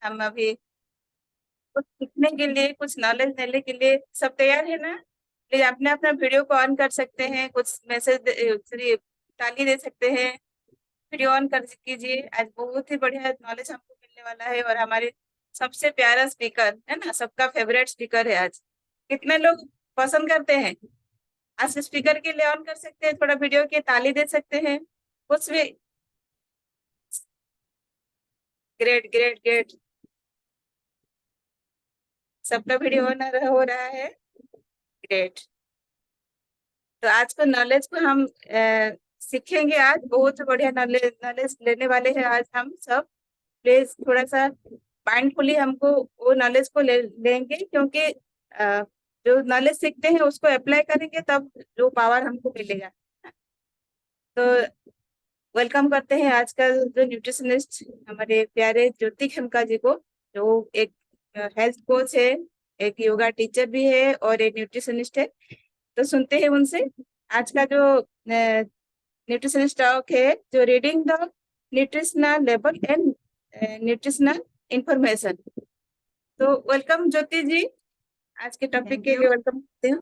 हम अभी कुछ सीखने के लिए, कुछ नॉलेज लेने के लिए सब तैयार है ना? प्लीज अपने अपना वीडियो को ऑन कर सकते हैं, कुछ मैसेज ताली दे सकते हैं। वीडियो ऑन कर कीजिए। आज बहुत ही बढ़िया नॉलेज हमको मिलने वाला है, और हमारे सबसे प्यारा स्पीकर है ना, सबका फेवरेट स्पीकर है आज। कितने लोग पसंद करते हैं? आज स्पीकर के लिए ऑन कर सकते हैं, थोड़ा वीडियो की ताली दे सकते हैं, कुछ भी। Great great great. सबका वीडियो ऑन हो रहा है। ग्रेट। तो आज को नॉलेज को हम सीखेंगे। आज बहुत बढ़िया नॉलेज नॉलेज लेने वाले हैं आज हम सब। प्लीज थोड़ा सा माइंडफुली हमको वो नॉलेज को लेंगे, क्योंकि जो नॉलेज सीखते हैं उसको अप्लाई करेंगे तब जो पावर हमको मिलेगा। तो वेलकम करते हैं आजकल जो न्यूट्रिशनिस्ट हमारे प्यारे ज्योति खेमका जी को, जो एक हेल्थ कोच है, एक योगा टीचर भी है और एक न्यूट्रिशनिस्ट है। तो सुनते हैं उनसे आज का जो न्यूट्रिशनिस्ट टॉक है, जो reading the nutritional label and nutritional information. तो वेलकम ज्योति जी, आज के टॉपिक Thank के you. लिए वेलकम करते हैं।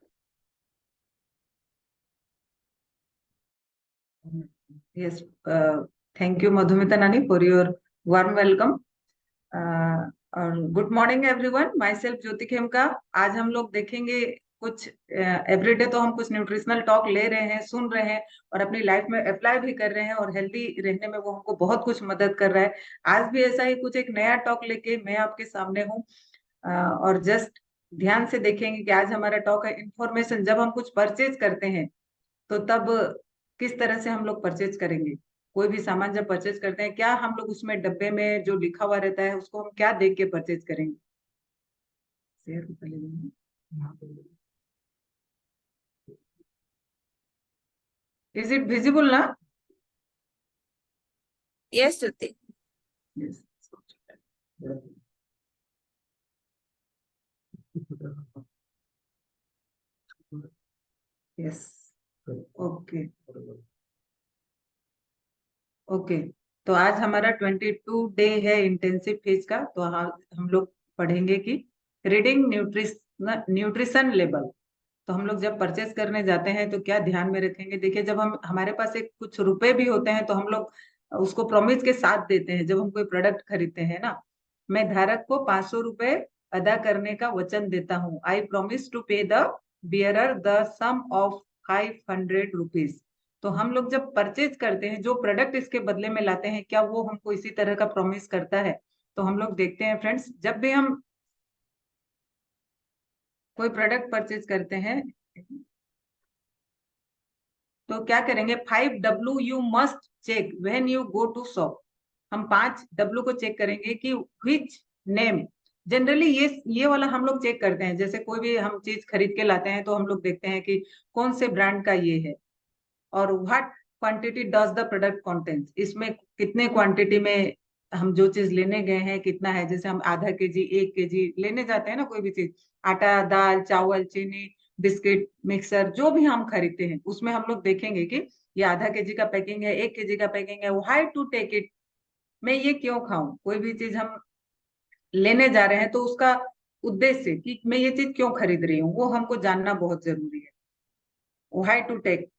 Yes, thank you, Madhumita Nani, for your warm welcome. Good morning, everyone. Myself, Jyoti Khemka. आज हम लोग देखेंगे कुछ एवरीडे तो हम कुछ न्यूट्रिशनल टॉक ले रहे हैं, सुन रहे हैं और अपनी लाइफ में अप्लाई भी कर रहे हैं, और हेल्दी रहने में वो हमको बहुत कुछ मदद कर रहा है। आज भी ऐसा ही कुछ एक नया टॉक लेके मैं आपके सामने हूँ, और जस्ट ध्यान से देखेंगे कि आज हमारा टॉक है इंफॉर्मेशन। जब हम कुछ परचेज करते हैं तो तब किस तरह से हम लोग परचेज करेंगे। कोई भी सामान जब परचेज करते हैं, क्या हम लोग उसमें डब्बे में जो लिखा हुआ रहता है उसको हम क्या देख के परचेज करेंगे। इज इट विजिबल ना? यस ज्योति। Yes. Yes. Okay. ओके, तो आज हमारा 22 डे है इंटेंसिव फेज का। तो हम लोग पढ़ेंगे कि रीडिंग न्यूट्रिशन लेबल। तो हम लोग जब परचेस करने जाते हैं तो क्या ध्यान में रखेंगे। देखिए, जब हम हमारे पास एक कुछ रुपए भी होते हैं तो हम लोग उसको प्रॉमिस के साथ देते हैं। जब हम कोई प्रोडक्ट खरीदते हैं ना, मैं धारक को 500 रुपए अदा करने का वचन देता हूँ। I promise to pay the bearer the sum of 500 rupees. तो हम लोग जब परचेज करते हैं, जो प्रोडक्ट इसके बदले में लाते हैं, क्या वो हमको इसी तरह का प्रॉमिस करता है। तो हम लोग देखते हैं फ्रेंड्स, जब भी हम कोई प्रोडक्ट परचेज करते हैं तो क्या करेंगे, 5W you must check when you go to shop. हम 5W को चेक करेंगे कि व्हिच नेम। जनरली ये वाला हम लोग चेक करते हैं। जैसे कोई भी हम चीज खरीद के लाते हैं तो हम लोग देखते हैं कि कौन से ब्रांड का ये है, और what quantity does the product contains. इसमें कितने क्वांटिटी में हम जो चीज लेने गए हैं कितना है। जैसे हम आधा केजी 1 केजी लेने जाते हैं ना, कोई भी चीज, आटा, दाल, चावल, चीनी, बिस्किट, मिक्सर, जो भी हम खरीदते हैं उसमें हम लोग देखेंगे कि ये आधा केजी का पैकिंग है, 1 केजी का पैकिंग है, व्हाई टू टेक इट। मैं ये क्यों खाऊं। कोई भी चीज हम लेने जा रहे हैं तो उसका उद्देश्य कि मैं ये चीज क्यों खरीद रही हूँ वो हमको जानना बहुत जरूरी है। व्हाई टू टेक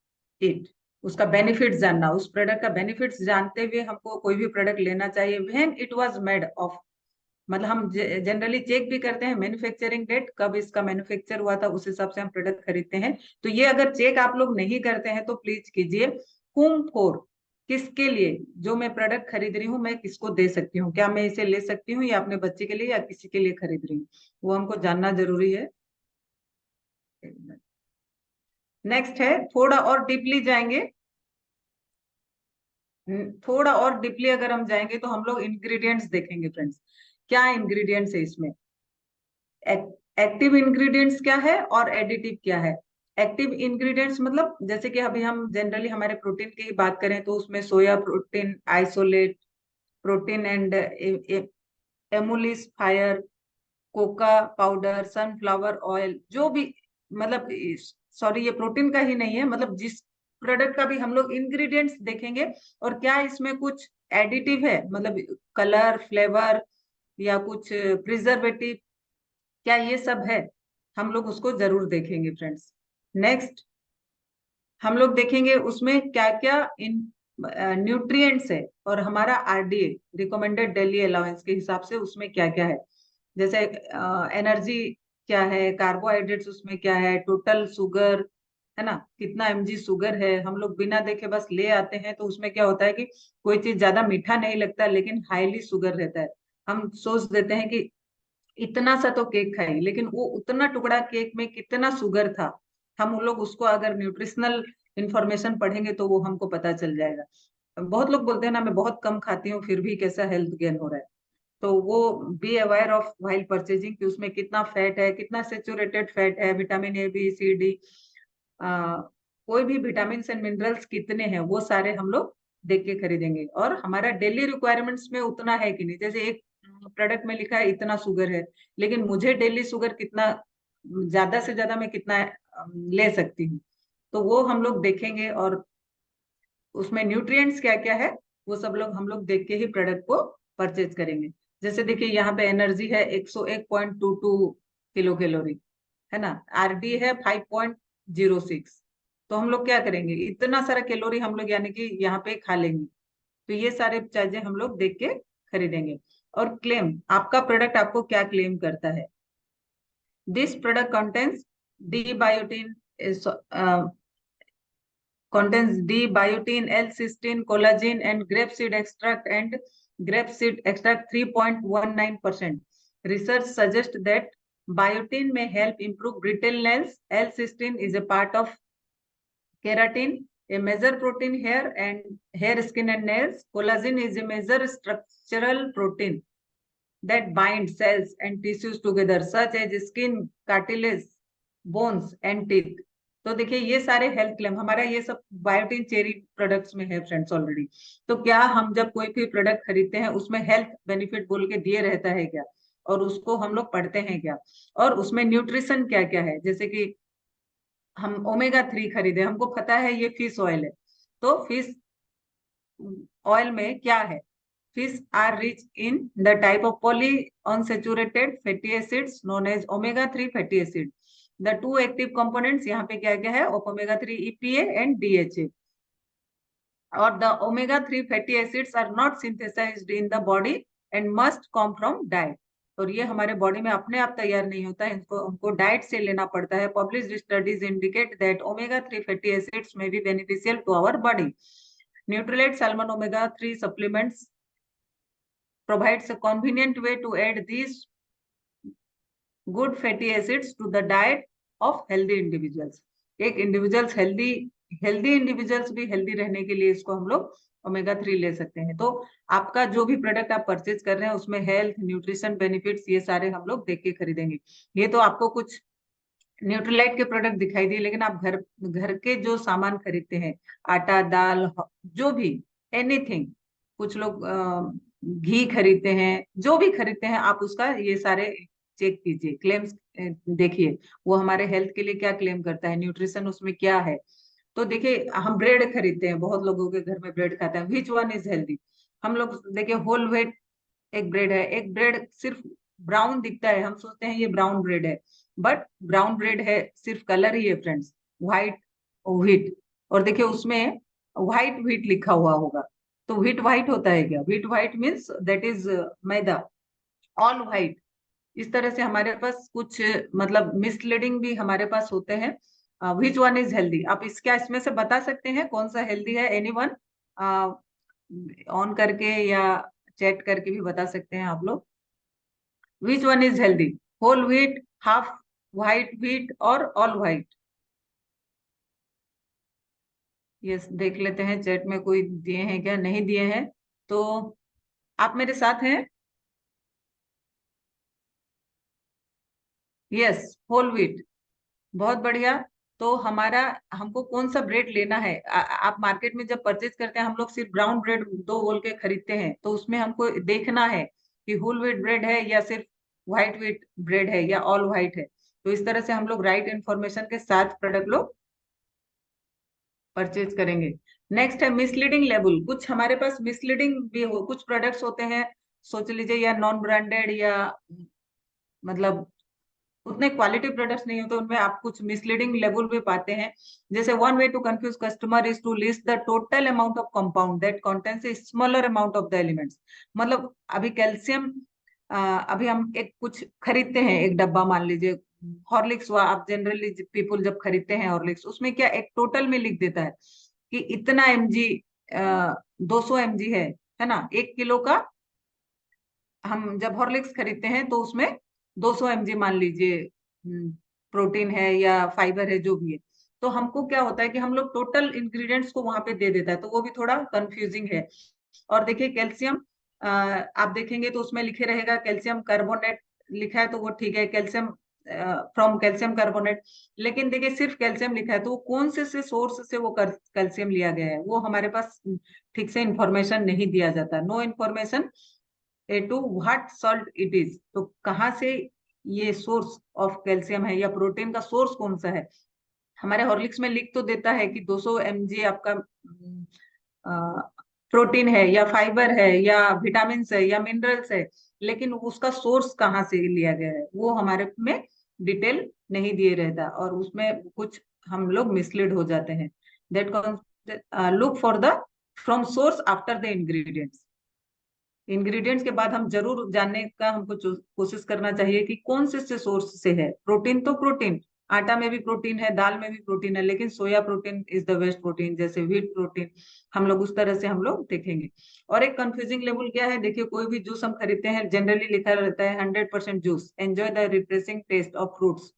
इट, उसका बेनिफिट्स जानना, उस प्रोडक्ट का बेनिफिट्स जानते हुए हमको कोई भी प्रोडक्ट लेना चाहिए। When it was made of, मतलब हम जनरली चेक भी करते हैं मैन्युफैक्चरिंग डेट, कब इसका मैन्युफैक्चर हुआ था, उस हिसाब से हम प्रोडक्ट खरीदते हैं। तो ये अगर चेक आप लोग नहीं करते हैं तो प्लीज कीजिए। हुम फॉर, किसके लिए जो मैं प्रोडक्ट खरीद रही हूँ मैं किसको दे सकती हूँ, क्या मैं इसे ले सकती हूँ या अपने बच्चे के लिए या किसी के लिए खरीद रही हूँ, वो हमको जानना जरूरी है। नेक्स्ट है, थोड़ा और डीपली जाएंगे। थोड़ा और डीपली अगर हम जाएंगे तो हम लोग इंग्रेडिएंट्स देखेंगे फ्रेंड्स। क्या इंग्रेडिएंट्स है इसमें, एक्टिव इंग्रेडिएंट्स क्या है और एडिटिव क्या है। एक्टिव इंग्रेडिएंट्स मतलब जैसे कि अभी हम जनरली हमारे प्रोटीन की ही बात करें तो उसमें soya protein isolate, protein and emulsifier, cocoa powder, sunflower oil, जो भी, मतलब सॉरी ये प्रोटीन का ही नहीं है, मतलब जिस प्रोडक्ट का भी हम लोग इंग्रेडिएंट्स देखेंगे। और क्या इसमें कुछ एडिटिव है, मतलब कलर, फ्लेवर, या कुछ प्रिजर्वेटिव, क्या ये सब है, हम लोग उसको जरूर देखेंगे फ्रेंड्स। नेक्स्ट हम लोग देखेंगे उसमें क्या क्या इन न्यूट्रिएंट्स है, और हमारा आरडीए रिकमेंडेड डेली अलाउंस के हिसाब से उसमें क्या क्या है, जैसे एनर्जी क्या है, कार्बोहाइड्रेट्स उसमें क्या है, टोटल शुगर है ना, कितना एमजी शुगर है, हम लोग बिना देखे बस ले आते हैं। तो उसमें क्या होता है कि कोई चीज ज्यादा मीठा नहीं लगता लेकिन हाईली शुगर रहता है। हम सोच देते हैं कि इतना सा तो केक खाई, लेकिन वो उतना टुकड़ा केक में कितना शुगर था, हम उन लोग उसको अगर न्यूट्रिशनल इंफॉर्मेशन पढ़ेंगे तो वो हमको पता चल जाएगा। बहुत लोग बोलते हैं ना मैं बहुत कम खाती हूँ फिर भी कैसा हेल्थ गेन हो रहा है, तो वो be aware of while purchasing कि उसमें कितना फैट है, कितना सेचुरेटेड फैट है, vitamin A B C D, कोई भी विटामिन एंड मिनरल्स कितने हैं वो सारे हम लोग देख के खरीदेंगे। और हमारा डेली रिक्वायरमेंट्स में उतना है कि नहीं, जैसे एक प्रोडक्ट में लिखा है इतना शुगर है, लेकिन मुझे डेली शुगर कितना, ज्यादा से ज्यादा मैं कितना ले सकती हूँ, तो वो हम लोग देखेंगे। और उसमें न्यूट्रिएंट्स क्या क्या है वो सब लोग हम लोग देख के ही प्रोडक्ट को परचेज करेंगे। जैसे देखिए यहाँ पे एनर्जी है 101.22 किलो कैलोरी है ना, आरडी है 5.06, तो हम लोग क्या करेंगे इतना सारा कैलोरी हम लोग यानी कि यहाँ पे खा लेंगे। तो ये सारे चीजें हम लोग देख के खरीदेंगे। और क्लेम, आपका प्रोडक्ट आपको क्या क्लेम करता है, this product contains D biotin, contains D, biotin, L-cysteine, collagen, and grapeseed extract and grapeseed extract 3.19%. Research suggests that biotin may help improve brittle nails. L-cysteine is a part of keratin, a major protein hair and hair, skin, and nails. Collagen is a major structural protein that binds cells and tissues together, such as skin, cartilage, bones, and teeth. तो देखिए ये सारे health claim हमारा ये सब biotin cherry products में है friends already. तो क्या हम जब कोई भी प्रोडक्ट खरीदते हैं उसमें हेल्थ बेनिफिट बोल के दिए रहता है क्या, और उसको हम लोग पढ़ते हैं क्या, और उसमें न्यूट्रिशन क्या क्या है। जैसे कि हम ओमेगा 3 खरीदे, हमको पता है ये फिश ऑयल है, तो फिश ऑयल में क्या है, fish are rich in the type of polyunsaturated fatty acids known as omega-3 fatty acid. The two active components यहाँ पे क्या क्या है, omega-3 EPA and DHA. और the omega-3 fatty acids are not synthesized in the body and must come from diet. और ये हमारे body में अपने आप तैयार नहीं होता है, इनको हमको डाइट से लेना पड़ता है। Published studies indicate that omega-3 fatty acids may be beneficial to our body. Nutrilite Salmon omega-3 supplements provides a convenient way to add these good fatty acids to the diet of healthy individuals. एक individuals healthy individuals भी healthy रहने के लिए इसको हम लोग omega 3 ले सकते हैं। तो आपका जो भी प्रोडक्ट आप परचेज कर रहे हैं उसमें हेल्थ, न्यूट्रिशन बेनिफिट्स ये सारे हम लोग देख के खरीदेंगे। ये तो आपको कुछ न्यूट्रीलाइट के प्रोडक्ट दिखाई दिए, लेकिन आप घर घर के जो सामान खरीदते हैं, आटा, दाल, जो भी एनीथिंग, कुछ लोग घी खरीदते हैं, जो भी खरीदते हैं आप उसका ये सारे चेक कीजिए, क्लेम्स देखिए वो हमारे हेल्थ के लिए क्या क्लेम करता है, न्यूट्रिशन उसमें क्या है। तो देखिए हम ब्रेड खरीदते हैं, बहुत लोगों के घर में ब्रेड खाते हैं, विच वन इज हेल्दी। हम लोग देखिए होल व्हीट एक ब्रेड है, एक ब्रेड सिर्फ ब्राउन दिखता है, हम सोचते हैं ये ब्राउन ब्रेड है, बट ब्राउन ब्रेड है सिर्फ कलर ही है फ्रेंड्स, व्हाइट व्हीट। और देखिए उसमें व्हाइट व्हीट लिखा हुआ होगा, तो व्हीट व्हाइट होता है क्या, wheat white means that is maida, all white. इस तरह से हमारे पास कुछ मतलब मिसलीडिंग भी हमारे पास होते हैं। विच वन इज हेल्दी, आप इसका इसमें से बता सकते हैं कौन सा हेल्दी है, एनीवन ऑन करके या चैट करके भी बता सकते हैं आप लोग। Which one is healthy, whole wheat, half white wheat और ऑल व्हाइट। यस, देख लेते हैं चैट में कोई दिए हैं क्या, नहीं दिए हैं तो आप मेरे साथ हैं। यस, होल व्हीट, बहुत बढ़िया। तो हमारा हमको कौन सा ब्रेड लेना है, आप मार्केट में जब परचेज करते हैं हम लोग सिर्फ ब्राउन ब्रेड दो बोल के खरीदते हैं, तो उसमें हमको देखना है कि होल व्हीट ब्रेड है या सिर्फ व्हाइट व्हीट ब्रेड है या ऑल व्हाइट है। तो इस तरह से हम लोग राइट इंफॉर्मेशन के साथ प्रोडक्ट लोग परचेज करेंगे। नेक्स्ट है मिसलीडिंग लेबल, कुछ हमारे पास मिसलीडिंग भी हो, कुछ प्रोडक्ट्स होते हैं सोच लीजिए, या नॉन ब्रांडेड, या मतलब उतने क्वालिटी प्रोडक्ट्स नहीं होते, उनमें आप कुछ मिसलीडिंग लेबल भी पाते हैं। जैसे one way to confuse customer is to list the total amount of compound that contains a smaller amount of the elements. मतलब अभी कैल्शियम, अभी हम एक कुछ खरीदते हैं, एक डब्बा मान लीजिए हॉर्लिक्स हुआ, आप जनरली पीपल जब खरीदते हैं हॉर्लिक्स, उसमें क्या एक टोटल में लिख देता है कि इतना mg, 200 mg है ना, 1 किलो का। हम जब हॉर्लिक्स खरीदते हैं तो उसमें 200 mg मान लीजिए प्रोटीन है या फाइबर है, जो भी है। तो हमको क्या होता है कि हम लोग टोटल इंग्रेडिएंट्स को वहां पे दे देता है, तो वो भी थोड़ा कंफ्यूजिंग है। और देखिए कैल्शियम, आप देखेंगे तो उसमें लिखे रहेगा कैल्शियम कार्बोनेट लिखा है, तो वो ठीक है, कैल्शियम फ्रॉम कैल्शियम कार्बोनेट। लेकिन देखिए सिर्फ कैल्शियम लिखा है, तो वो कौन से सोर्स से वो कैल्शियम लिया गया है, वो हमारे पास ठीक से इंफॉर्मेशन नहीं दिया जाता। No information a to what salt it is. तो कहाँ से ये सोर्स ऑफ कैल्शियम है या प्रोटीन का सोर्स कौन सा है। हमारे हॉर्लिक्स में लिख तो देता है कि 200 mg आपका प्रोटीन है या फाइबर है या विटामिन है या मिनरल्स है, लेकिन उसका सोर्स कहाँ से लिया गया है वो हमारे में डिटेल नहीं दिए रहता, और उसमें कुछ हम लोग मिसलीड हो जाते हैं। That look for the from source after the ingredients. Ingredients के बाद हम जरूर जानने का हमको कोशिश करना चाहिए कि कौन से सोर्स से है। प्रोटीन तो प्रोटीन, आटा में भी प्रोटीन है, दाल में भी प्रोटीन है, लेकिन soya protein is the best protein, जैसे व्हीट प्रोटीन। हम लोग उस तरह से हम लोग देखेंगे। और एक कंफ्यूजिंग लेबल क्या है, देखिए कोई भी जूस हम खरीदते हैं जनरली लिखा रहता है 100% juice, enjoy the refreshing taste of fruits.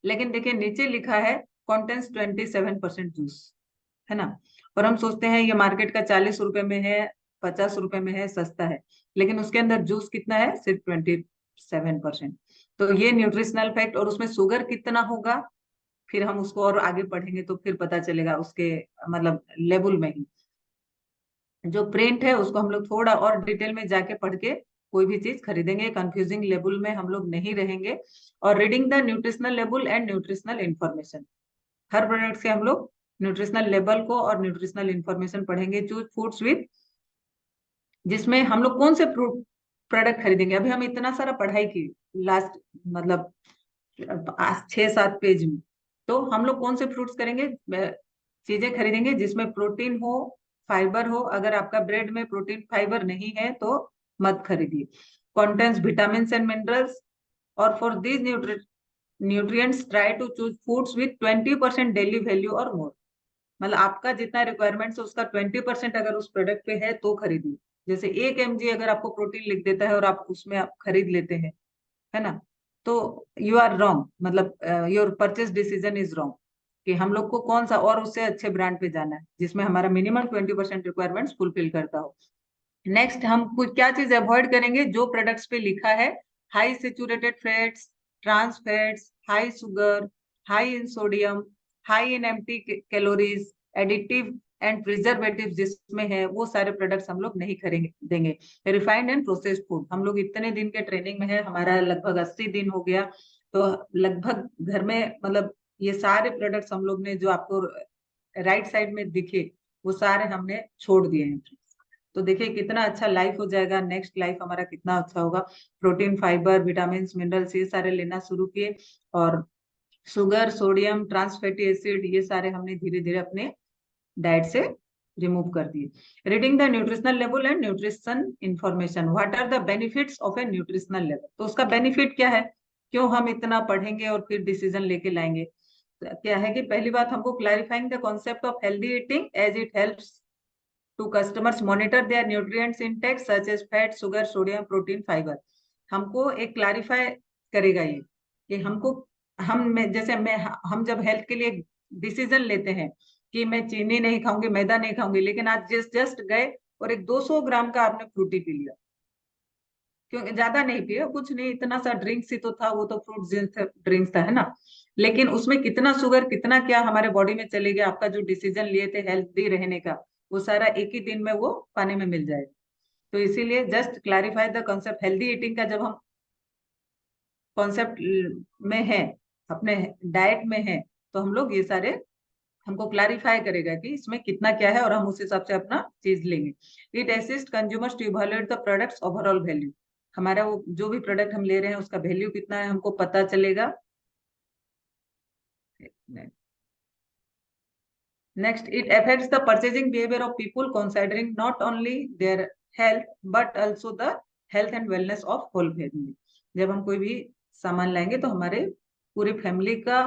लेकिन देखिए नीचे लिखा है कॉन्टेंस 27% जूस, है ना। और हम सोचते हैं ये मार्केट का 40 रुपए में है, 50 रुपए में है, सस्ता है, लेकिन उसके अंदर जूस कितना है, सिर्फ 27%। तो ये न्यूट्रिशनल फैक्ट, और उसमें शुगर कितना होगा फिर हम उसको और आगे पढ़ेंगे तो फिर पता चलेगा उसके मतलब लेबल में ही। जो प्रिंट है उसको हम लोग थोड़ा और डिटेल में जाके पढ़ के कोई भी चीज खरीदेंगे, कंफ्यूजिंग लेबल में हम लोग नहीं रहेंगे। और reading the nutritional label and nutritional information, her product से हम लोग न्यूट्रिशनल लेबल को और न्यूट्रिशनल इंफॉर्मेशन पढ़ेंगे। चूज फूड्स विद, जिसमें हम लोग कौन से प्रोडक्ट खरीदेंगे। अभी हम इतना सारा पढ़ाई की लास्ट मतलब 6-7 पेज में, तो हम लोग कौन से फ्रूट्स करेंगे, चीजें खरीदेंगे जिसमें प्रोटीन हो, फाइबर हो। अगर आपका ब्रेड में प्रोटीन फाइबर नहीं है तो मत खरीदिए। कंटेंट्स विटामिन एंड मिनरल्स, और for this nutrients try to choose foods with 20% daily value और मोर। मतलब आपका जितना रिक्वायरमेंट्स है उसका 20% अगर उस प्रोडक्ट पे है तो खरीदिए। जैसे 1 mg अगर आपको प्रोटीन लिख देता है और आप उसमें आप खरीद लेते हैं, है ना, तो यू आर रॉन्ग, मतलब your purchase decision is wrong. कि हम लोग को कौन सा और उससे अच्छे ब्रांड पे जाना है जिसमें हमारा मिनिमम 20% रिक्वायरमेंट्स फुलफिल करता हो। नेक्स्ट हम कुछ क्या चीज अवॉइड करेंगे, जो प्रोडक्ट्स पे लिखा है high saturated fats, trans fats, high sugar, high in sodium, high in empty calories, additive and preservative जिसमें है, वो सारे प्रोडक्ट्स हम लोग नहीं खरीदेंगे देंगे। रिफाइंड एंड प्रोसेस्ड फूड, हम लोग इतने दिन के ट्रेनिंग में है, हमारा लगभग 80 दिन हो गया, तो लगभग घर में मतलब ये सारे प्रोडक्ट्स हम लोग ने जो आपको राइट साइड में दिखे वो सारे हमने छोड़ दिए हैं। तो देखिए कितना अच्छा लाइफ हो जाएगा, नेक्स्ट लाइफ हमारा कितना अच्छा होगा। प्रोटीन, फाइबर, विटामिन, मिनरल्स ये सारे लेना शुरू किए, और sugar, sodium, trans fatty acid ये सारे हमने धीरे धीरे अपने डाइट से रिमूव कर दिए। Reading the nutritional level and nutrition information, what are the benefits of a nutritional level. तो उसका बेनिफिट क्या है, क्यों हम इतना पढ़ेंगे और फिर डिसीजन लेके लाएंगे। तो क्या है कि पहली बात हमको clarifying the concept of healthy eating as it helps to customers monitor their nutrients intake such as fat, sugar, sodium, protein, fiber। हमको एक क्लैरिफाई करेगा ये कि हमको जैसे हम जब हेल्थ के लिए डिसीजन लेते हैं कि मैं चीनी नहीं खाऊंगी, मैदा नहीं खाऊंगी, लेकिन आज जस्ट गए और एक 200 ग्राम का आपने फ्रूटी पी लिया, क्योंकि ज्यादा नहीं पिया, कुछ नहीं, इतना सा ड्रिंक्स ही तो था, वो तो फ्रूट ड्रिंक्स था, है ना। लेकिन उसमें कितना शुगर कितना क्या हमारे बॉडी में चले गया, आपका जो डिसीजन लिए थे हेल्थी रहने का वो सारा एक ही दिन में वो पानी में मिल जाएगा। तो इसीलिए just clarify the concept, healthy eating का जब हम कॉन्सेप्ट में है, अपने डाइट में है, तो हम लोग ये सारे हमको क्लैरिफाई करेगा कि इसमें कितना क्या है और हम उस हिसाब से अपना चीज लेंगे। It assist consumers to evaluate the products overall value. हमारा वो जो भी प्रोडक्ट हम ले रहे हैं उसका वैल्यू कितना है हमको पता चलेगा। Next, it affects the purchasing behavior of people considering not only their health but also the health and wellness of whole family. जब हम कोई भी सामान लाएंगे तो हमारे पूरी फैमिली का,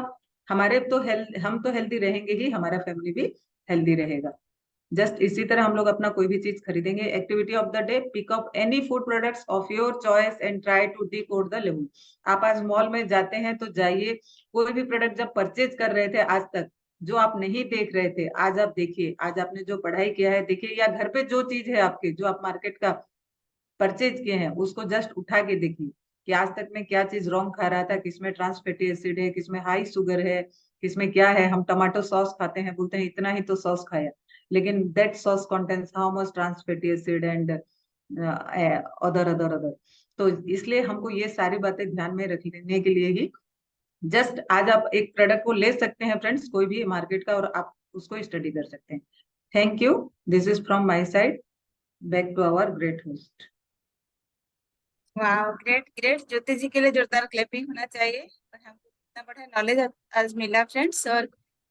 हमारे तो हेल्थ, हम तो हेल्दी रहेंगे ही, हमारा फैमिली भी हेल्दी रहेगा। जस्ट इसी तरह हम लोग अपना कोई भी चीज खरीदेंगे। Activity of the day, pick up any food products of your choice and try to decode the label. आप आज मॉल में जाते हैं तो जाइए, कोई भी प्रोडक्ट जब परचेज कर रहे थे आज तक, जो आप नहीं देख रहे थे आज आप देखिए, आज आपने जो पढ़ाई किया है देखिए, या घर पे जो चीज है आपके, जो आप मार्केट का परचेज किए हैं उसको जस्ट उठा के देखिए कि आज तक में क्या चीज रॉन्ग खा रहा था, किसमें ट्रांस फैटी एसिड है, किसमें हाई शुगर है, किसमें क्या है। हम टमाटो सॉस खाते हैं, बोलते हैं इतना ही तो सॉस खाया, लेकिन that sauce contains how much trans fatty acid and other other other. तो इसलिए हमको ये सारी बातें ध्यान में रखने के लिए ही जस्ट आज आप एक प्रोडक्ट को ले सकते हैं फ्रेंड्स, कोई भी मार्केट का, और आप उसको स्टडी कर सकते हैं। Thank you, this is from my side, back to our great host. वाह, ग्रेट ग्रेट। ज्योति जी के लिए जोरदार क्लैपिंग होना चाहिए। और हमको इतना बड़ा नॉलेज आज मिला फ्रेंड्स। और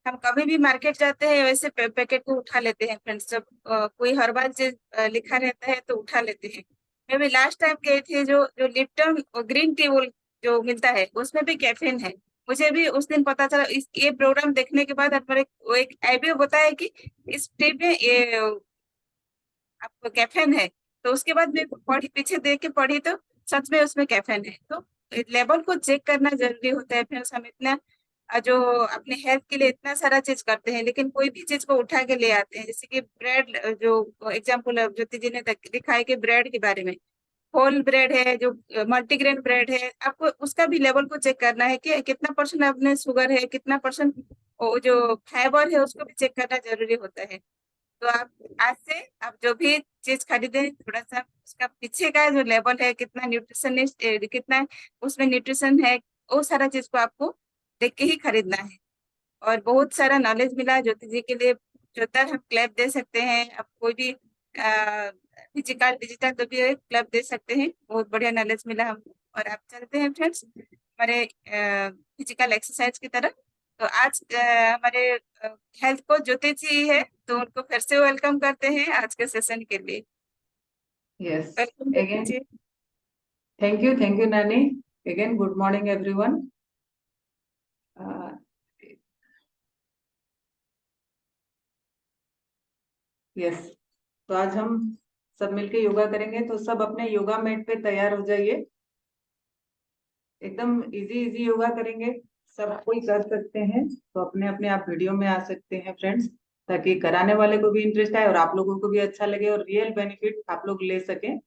हम कभी भी मार्केट जाते हैं वैसे पैकेट को उठा लेते हैं फ्रेंड्स। जब कोई हर्बल चीज लिखा रहता है तो उठा लेते हैं। मैं भी लास्ट टाइम गए थे, जो जो लिप्टन ग्रीन टी वो जो मिलता है उसमें भी कैफीन है। मुझे भी उस दिन पता चला, इस ये प्रोग्राम देखने के बाद हमारे वो एक आईबीओ बताया कि इस टी में ये आपको कैफीन है। तो उसके बाद मैं पढ़ी, पीछे देख के पढ़ी तो सच में उसमें कैफीन है। तो लेवल को चेक करना जरूरी होता है। फिर हम इतना जो अपने हेल्थ के लिए इतना सारा चीज करते हैं, लेकिन कोई भी चीज को उठा के ले आते हैं। जैसे कि ब्रेड, जो एग्जाम्पल ज्योति जी ने दिखा है कि ब्रेड के बारे में, होल ब्रेड है, जो मल्टीग्रेन ब्रेड है, आपको उसका भी लेवल को चेक करना है कि कितना परसेंट अपने शुगर है, कितना परसेंट जो फाइबर है उसको भी चेक करना जरूरी होता है। तो आप आज से आप जो भी चीज खरीदे, थोड़ा सा उसका पीछे का जो लेवल है, कितना न्यूट्रिशनिस्ट, कितना उसमें न्यूट्रिशन है, वो सारा चीज को आपको देख के ही खरीदना है। और बहुत सारा नॉलेज मिला ज्योति जी के लिए। जोरदार हम क्लैप दे सकते हैं। आप कोई भी फिजिकल डिजिटल तो भी क्लैप दे सकते हैं। बहुत बढ़िया नॉलेज मिला हमको। और आप चलते हैं फ्रेंड्स हमारे फिजिकल एक्सरसाइज की तरफ। तो आज हमारे हेल्थ को ज्योति जी है, तो उनको फिर से वेलकम करते हैं आज के सेशन के लिए। Yes, welcome Jyoti again ji. Thank you Nani. Again good morning everyone. Yes, तो आज हम सब मिलके योगा करेंगे, तो सब अपने योगा मैट पे तैयार हो जाइए। एकदम इजी इजी योगा करेंगे, सब कोई कर सकते हैं। तो अपने अपने आप वीडियो में आ सकते हैं फ्रेंड्स, ताकि कराने वाले को भी इंटरेस्ट आए और आप लोगों को भी अच्छा लगे और रियल बेनिफिट आप लोग ले सकें।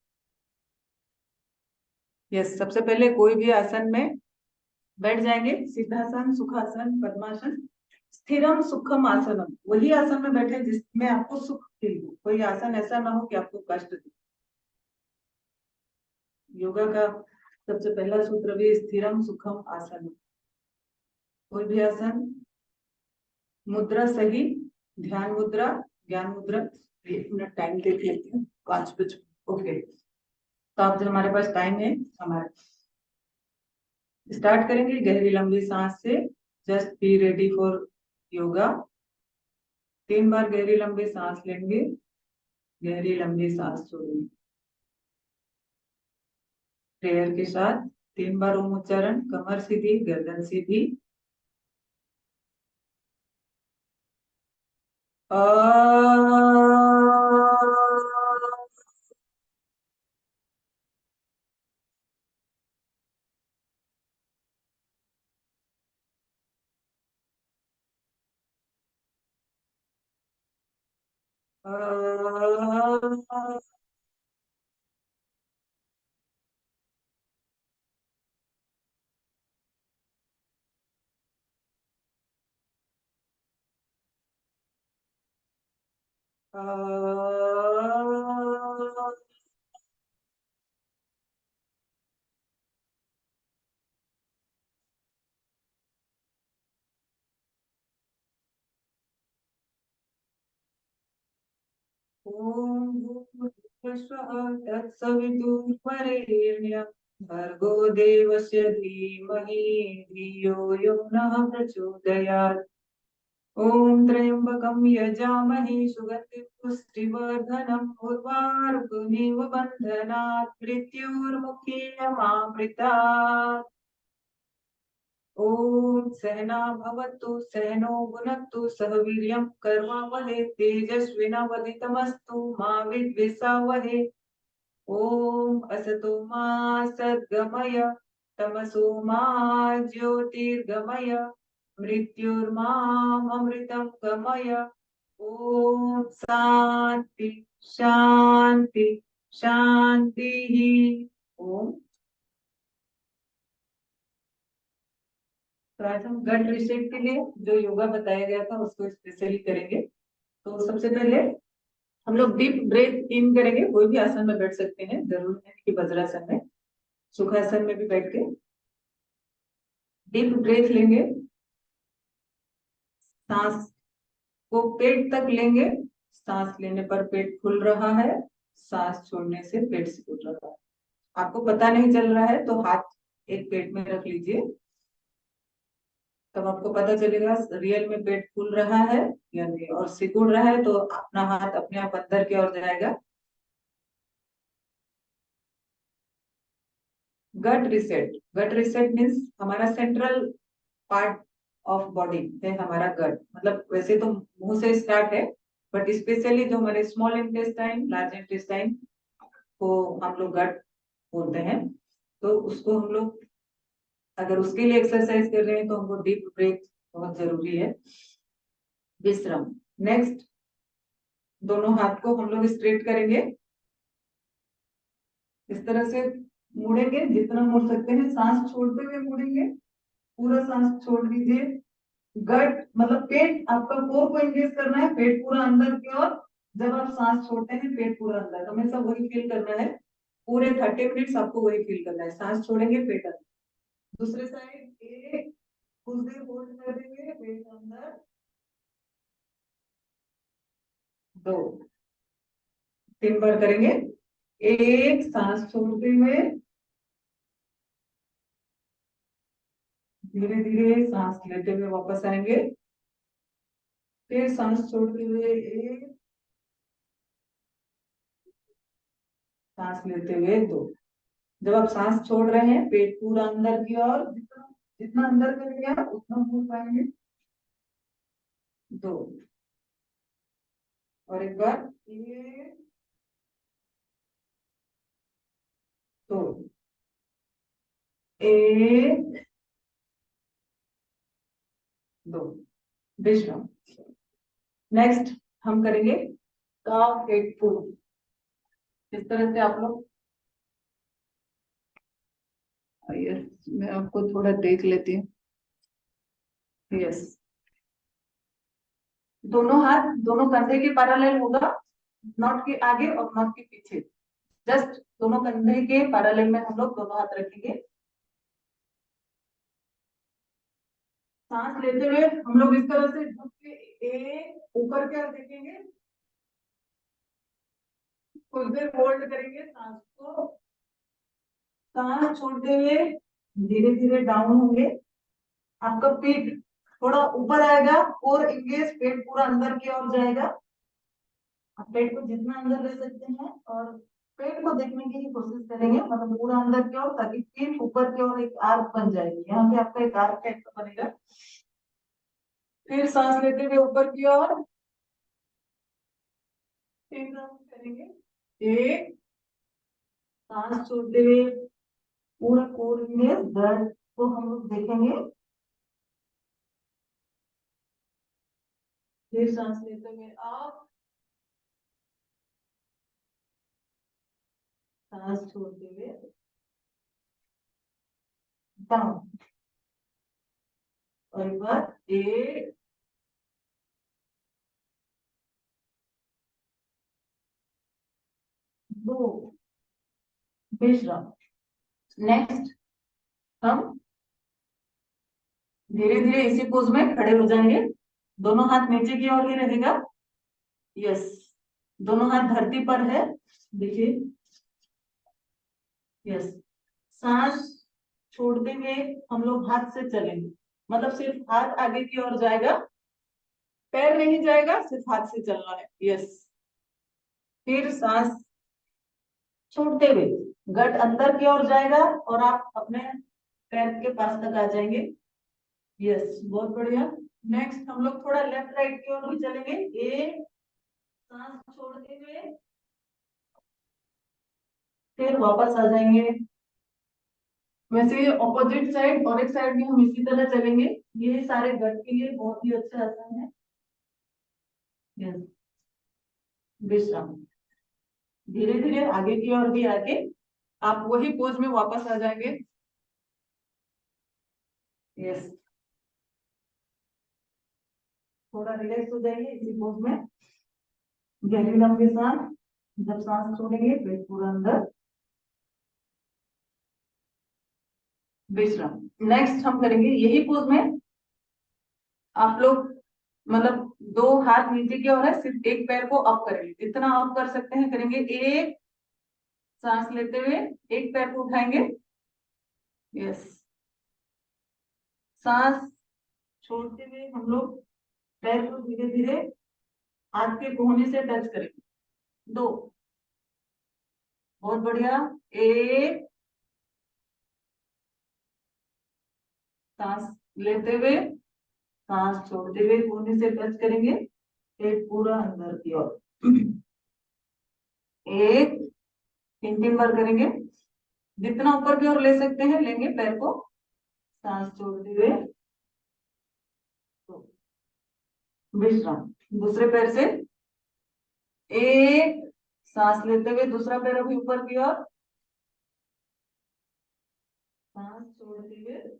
यस, सबसे पहले कोई भी आसन में बैठ जाएंगे, सिद्धासन, सुखासन, पद्मासन, स्थिरम सुखम आसनम। वही आसन में बैठे जिसमें आपको सुख फील हो। कोई आसन ऐसा ना हो कि आपको कष्ट दे। योगा का सबसे पहला सूत्र भी स्थिरम सुखम आसनम। कोई भी आसन, मुद्रा सही, ध्यान मुद्रा, ज्ञान मुद्रा। 1 मिनट टाइम देख लेते हैं, 5 बजे। ओके, तो अब जो हमारे पास टाइम है, हमारे स्टार्ट करेंगे गहरी लंबी सांस से। Just be ready for yoga. 3 बार गहरी लंबी सांस लेंगे, गहरी लंबी सांस छोड़ेंगे प्रेयर के साथ। 3 बार ओम उच्चारण, कमर सीधी, गर्दन सीधी। ओम भूर्भुवः स्वः तत्सवितुर्वरेण्यं भर्गो देवस्य धीमहि धियो यो नः प्रचोदयात्। ओम त्र्यंबकं यजामहे सुगन्धिं पुष्टिवर्धनम् उर्वारुकमिव बन्धनात् मृत्योर्मुक्षीयमामृतात्। ओम सहना भवतु सहनो भुनक्तु सह वीर्यं कर्वावहै तेजस्विनावधितमस्तु मा विद्विषावहै। ओम असतो मा सद्गमय तमसो मा ज्योतिर्गमय मृत्युर्मामृतं गमय। ओम शांति शांति शांति। ओम। तो आज हम गट रिसेट के लिए जो योगा बताया गया था उसको स्पेशली करेंगे। तो सबसे पहले हम लोग डीप ब्रेथ इन करेंगे। कोई भी आसन में बैठ सकते हैं, जरूरी नहीं कि वज्रासन में, सुखासन में भी बैठ के डीप ब्रेथ लेंगे। सांस को पेट तक लेंगे। सांस लेने पर पेट खुल रहा है, सांस छोड़ने से पेट सिकुड़ रहा है। आपको पता नहीं चल रहा है तो हाथ एक पेट में रख लीजिए, तब आपको पता चलेगा रियल में पेट फूल रहा है या नहीं। और सिकुड़ रहा है तो अपना हाथ अपने आप अंदर की ओर जाएगा। गट रिसेट मीन्स हमारा सेंट्रल पार्ट ऑफ बॉडी है हमारा गट। मतलब वैसे तो मुंह से स्टार्ट है, बट स्पेशली जो हमारे स्मॉल इंटेस्टाइन लार्ज इंटेस्टाइन को हम लोग गट बोलते हैं। तो उसको हम लोग अगर उसके लिए एक्सरसाइज कर रहे हैं तो हमको डीप ब्रेथ बहुत जरूरी है। विश्राम। नेक्स्ट, दोनों हाथ को हम लोग स्ट्रेट करेंगे। इस तरह से मुड़ेंगे जितना मुड़ सकते हैं, सांस छोड़ते हुए मुड़ेंगे। पूरा सांस छोड़ दीजिए। गट मतलब पेट, आपका कोर को एंगेज करना है, पेट पूरा अंदर की ओर। जब आप सांस छोड़ते हैं पेट पूरा अंदर, हमेशा वही फील करना है। पूरे 30 मिनट्स आपको वही फील करना है। सांस छोड़ेंगे पेट अंदर। दूसरे साइड एक, कुछ देर होल्ड कर देंगे पेट अंदर। दो, 3 बार करेंगे। एक, सांस छोड़ते हुए धीरे धीरे सांस लेते हुए वापस आएंगे। फिर सांस छोड़ते हुए एक, सांस लेते हुए दो। जब आप सांस छोड़ रहे हैं पेट पूरा अंदर की ओर, जितना जितना अंदर करेंगे आप उतना घूम पाएंगे। दो, और एक बार, एक, दो, एक, दो। विश्राम। नेक्स्ट हम करेंगे काफ हेड पुल। इस तरह से आप लोग, आइए मैं आपको थोड़ा देख लेती हूँ। यस, दोनों हाथ दोनों कंधे के पैरेलल होगा, नॉट के आगे और नॉट के पीछे। जस्ट दोनों कंधे के पैरेलल में हम लोग दोनों हाथ रखेंगे। सांस लेते हुए हम लोग इस तरह से झुक के एक ऊपर की ओर देखेंगे। कुछ देर होल्ड करेंगे सांस को। सांस छोड़ते हुए धीरे धीरे डाउन होंगे। आपका पीठ थोड़ा ऊपर आएगा और इंगेज, पेट पूरा अंदर की ओर जाएगा। आप पेट को जितना अंदर ले सकते हैं और पेट को देखने की ही कोशिश करेंगे, मतलब पूरा अंदर की ओर, ताकि पीठ ऊपर की ओर एक आर्क बन जाएगी। यहाँ पे आपका एक आर्क टाइप का बनेगा। फिर सांस लेते हुए ऊपर की ओर 3 राउंड करेंगे। एक, सांस छोड़ते हुए पूरा कोर में दर्द को हम लोग देखेंगे। फिर सांस लेते हुए आप, सांस छोड़ते हुए डाउन। और एक बार, एक, दो। विश्राम। नेक्स्ट हम धीरे धीरे इसी पोज में खड़े हो जाएंगे। दोनों हाथ नीचे की ओर ही रहेगा। यस, दोनों हाथ धरती पर है, देखिए। यस, सांस छोड़ते हुए हम लोग हाथ से चलेंगे, मतलब सिर्फ हाथ आगे की ओर जाएगा, पैर नहीं जाएगा, सिर्फ हाथ से चलना है। यस, फिर सांस छोड़ते हुए गट अंदर की ओर जाएगा और आप अपने पैर के पास तक आ जाएंगे। यस, बहुत बढ़िया। नेक्स्ट हम लोग थोड़ा लेफ्ट राइट की ओर भी चलेंगे। एक सांस छोड़ते हुए फिर वापस आ जाएंगे। वैसे ऑपोजिट साइड और एक साइड में हम इसी तरह चलेंगे। ये सारे गट के लिए बहुत ही अच्छा आसन है। यस, विश्राम। धीरे धीरे आगे की ओर भी आके आप वही पोज में वापस आ जाएंगे। यस, थोड़ा रिलैक्स हो जाइए इसी पोज में। गहरी लंबी सांस, जब सांस छोड़ेंगे पेट पूरा अंदर। विश्राम। नेक्स्ट हम करेंगे यही पोज में आप लोग, मतलब दो हाथ नीचे की ओर है, सिर्फ एक पैर को अप करेंगे, जितना अप कर सकते हैं करेंगे। एक सांस लेते हुए एक पैर को उठाएंगे। यस, सांस छोड़ते हुए हम लोग पैर को धीरे धीरे हाथ के कोहनी से टच करेंगे। दो, बहुत बढ़िया। एक, सांस लेते हुए सांस छोड़ते हुए कोहनी से टच करेंगे, पेट पूरा अंदर की ओर। एक, तीन तीन बार करेंगे, जितना ऊपर की ओर ले सकते हैं लेंगे पैर को, सांस छोड़ते हुए। तो विश्राम। दूसरे पैर से एक, सांस लेते हुए दूसरा पैर अभी ऊपर की ओर, सांस छोड़ते हुए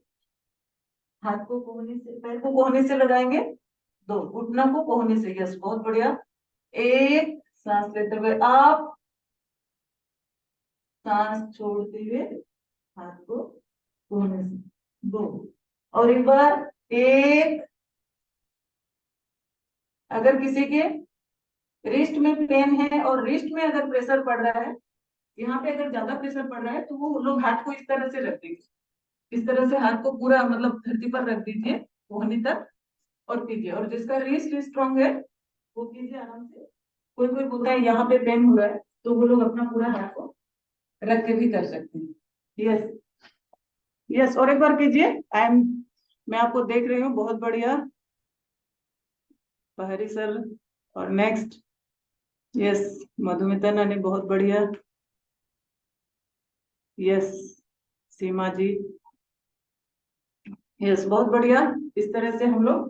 हाथ को कोहनी से, पैर को कोहनी से लगाएंगे। दो, घुटनों को कोहनी से। यस, बहुत बढ़िया। एक, सांस लेते हुए आप, सांस छोड़ते हुए हाथ को कोहनी से। दो, और एक बार। एक, अगर किसी के रिस्ट में पेन है और रिस्ट में अगर प्रेशर पड़ रहा है, यहाँ पे अगर ज्यादा प्रेशर पड़ रहा है, तो वो लोग हाथ को इस तरह से रख देंगे। इस तरह से हाथ को पूरा मतलब धरती पर रख दीजिए कोहनी तक और कीजिए। और जिसका रिस्ट स्ट्रांग है वो कीजिए आराम से। कोई कोई बोलता है यहाँ पे पेन हो रहा है, तो वो लोग अपना पूरा हाथ को रख के भी कर सकते हैं। यस, यस, और एक बार कीजिए। मैं आपको देख रही हूँ, बहुत बढ़िया पहरी सर। और नेक्स्ट, यस, मधुमिता ने बहुत बढ़िया। यस, सीमा जी। यस, बहुत बढ़िया। इस तरह से हम लोग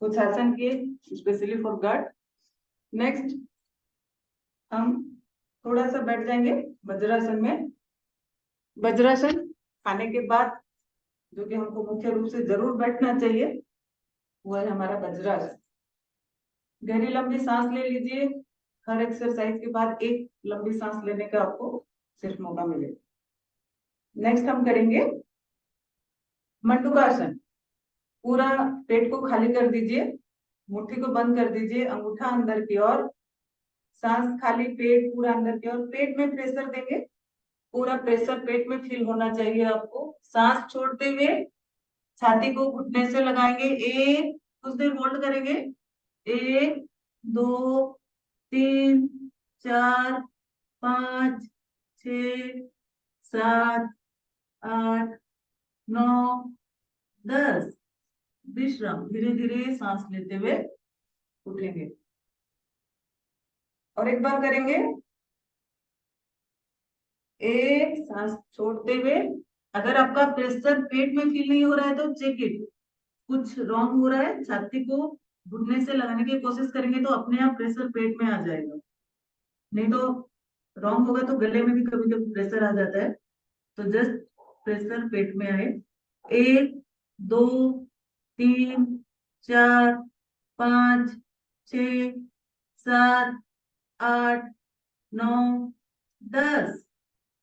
कुछ आसन किए स्पेशली फॉर गट। नेक्स्ट हम थोड़ा सा बैठ जाएंगे वज्रासन में। वज्रासन खाने के बाद जो कि हमको मुख्य रूप से जरूर बैठना चाहिए, वो है हमारा वज्रासन। गहरी लंबी सांस ले लीजिए। हर एक्सरसाइज के बाद एक लंबी सांस लेने का आपको सिर्फ मौका मिलेगा। नेक्स्ट हम करेंगे मंडूकासन। पूरा पेट को खाली कर दीजिए, मुट्ठी को बंद कर दीजिए, अंगूठा अंदर की ओर, सांस खाली, पेट पूरा अंदर की ओर। पेट में प्रेशर देंगे, पूरा प्रेशर पेट में फील होना चाहिए आपको। सांस छोड़ते हुए छाती को घुटने से लगाएंगे। एक, कुछ देर होल्ड करेंगे। एक, दो, तीन, चार, पाँच, छ, सात, आठ, नौ, 10। विश्राम। धीरे धीरे सांस लेते हुए उठेंगे और एक बार करेंगे। एक, सांस छोड़ते हुए, अगर आपका प्रेशर पेट में फील नहीं हो रहा है तो चेक इट, कुछ रॉन्ग हो रहा है। छाती को घुटने से लगाने की कोशिश करेंगे तो अपने आप प्रेशर पेट में आ जाएगा। नहीं तो रॉन्ग होगा तो गले में भी कभी कभी प्रेशर आ जाता है। तो जस्ट प्रेशर पेट में आए। एक, दो, तीन, चार, पाँच, छ, सात, आठ, नौ, 10।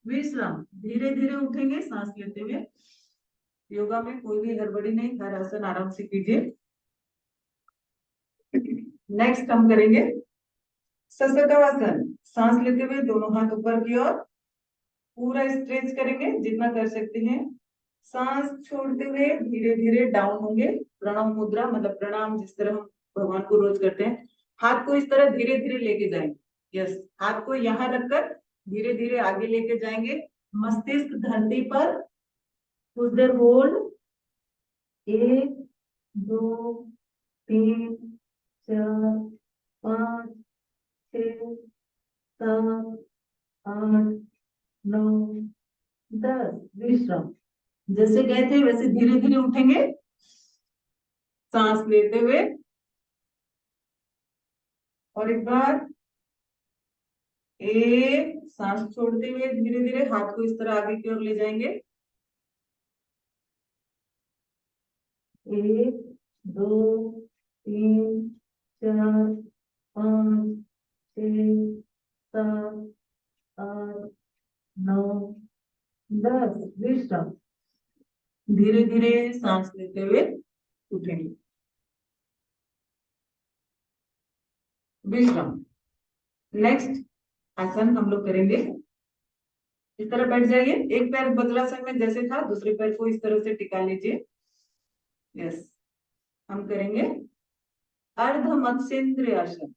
विश्राम। धीरे धीरे उठेंगे सांस लेते हुए। योगा में कोई भी गड़बड़ी नहीं, हर आसन आराम से कीजिए। नेक्स्ट हम करेंगे सशकावासन, सांस लेते हुए दोनों हाथ ऊपर की ओर पूरा स्ट्रेच करेंगे जितना कर सकते हैं। सांस छोड़ते हुए धीरे धीरे डाउन होंगे। प्रणव मुद्रा मतलब प्रणाम जिस तरह हम भगवान को रोज करते हैं, हाथ को इस तरह धीरे धीरे लेके जाएंगे। यस, हाथ को यहाँ रखकर धीरे धीरे आगे लेके जाएंगे। मस्तिष्क धरती पर, कुछ देर होल्ड। 1 2 3 4 5 6 7 8 9 10। विश्राम। जैसे गए थे वैसे धीरे धीरे उठेंगे, सांस लेते हुए। और एक बार, एक सांस छोड़ते हुए धीरे धीरे हाथ को इस तरह आगे की ओर ले जाएंगे। 1 2 3 4 5 6 7 8 9 10। विश्राम। धीरे धीरे सांस लेते हुए उठेंगे। विश्राम। नेक्स्ट आसन हम लोग करेंगे। इस तरह बैठ जाइए, एक पैर वज्रासन में जैसे था दूसरे पैर को इस तरह से टिका लीजिए। यस, हम करेंगे अर्ध मत्स्येंद्र आसन।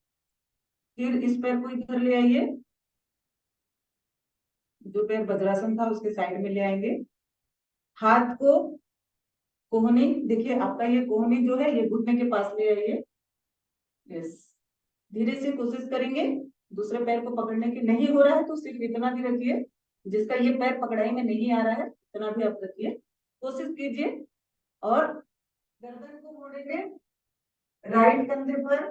फिर इस पैर को इधर ले आइए, जो पैर वज्रासन था उसके साइड में ले आएंगे। हाथ को कोहनी, देखिए आपका ये कोहनी जो है ये घुटने के पास ले आइए। यस, धीरे से कोशिश करेंगे दूसरे पैर को पकड़ने की। नहीं हो रहा है तो सिर्फ इतना भी रखिए, जिसका ये पैर पकड़ाई में नहीं आ रहा है इतना भी आप रखिए, कोशिश कीजिए। और गर्दन को मोड़ेंगे राइट कंधे पर,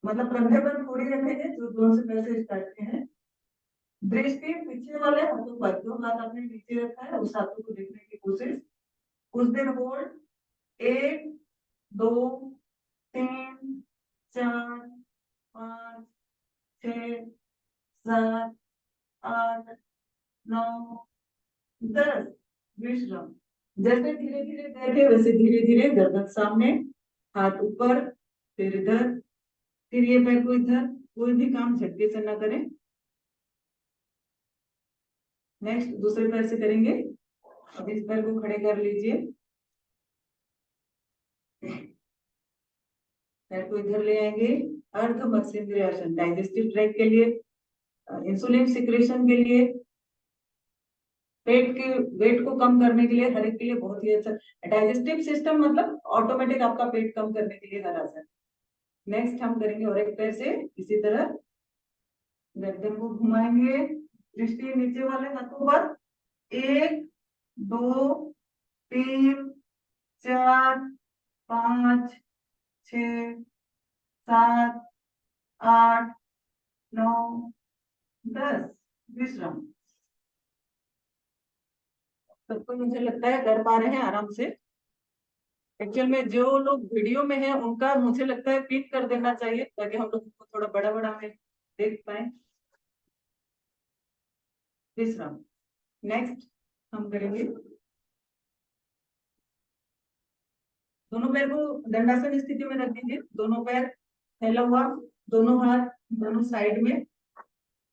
मतलब कंधे पर थोड़ी रखेंगे, जो दोनों से पैर से स्टार्ट किए हैं। दृष्टि पीछे वाले हाथों पर, जो हाथ आपने नीचे रखा है उस हाथों को देखने की कोशिश। कुछ देर होल्ड। 1 2 3 4 5 6 7 8 9 10। विश्राम। जैसे धीरे धीरे बैठे वैसे धीरे धीरे गर्दन सामने, हाथ ऊपर, फिर इधर, फिर ये पैर को इधर। कोई भी काम झटके से ना करें। नेक्स्ट दूसरे पैर से करेंगे। अब इस पैर को खड़े कर लीजिए, पैर को इधर ले आएंगे। अर्ध मत्स्येंद्र आसन डाइजेस्टिव ट्रैक के लिए, इंसुलिन सिक्रेशन के लिए, पेट के वेट को कम करने के लिए, हर एक के लिए बहुत ही अच्छा। डाइजेस्टिव सिस्टम मतलब ऑटोमेटिक आपका पेट कम करने के लिए हर आसन। नेक्स्ट हम करेंगे और एक पैर से इसी तरह गर्दन को घुमाएंगे, दृष्टि नीचे वाले हाथों पर। 1 2 3 4 5 6 7 8 9 10। विश्राम। सबको मुझे लगता है कर पा रहे हैं आराम से। एक्चुअल में जो लोग वीडियो में हैं उनका मुझे लगता है पिन कर देना चाहिए, ताकि हम लोग को थोड़ा बड़ा बड़ा में देख पाए। विश्राम। नेक्स्ट हम करेंगे, दोनों पैर को दंडासन स्थिति में रख दीजिए। दोनों पैर फैला हुआ, दोनों हाथ दोनों साइड में।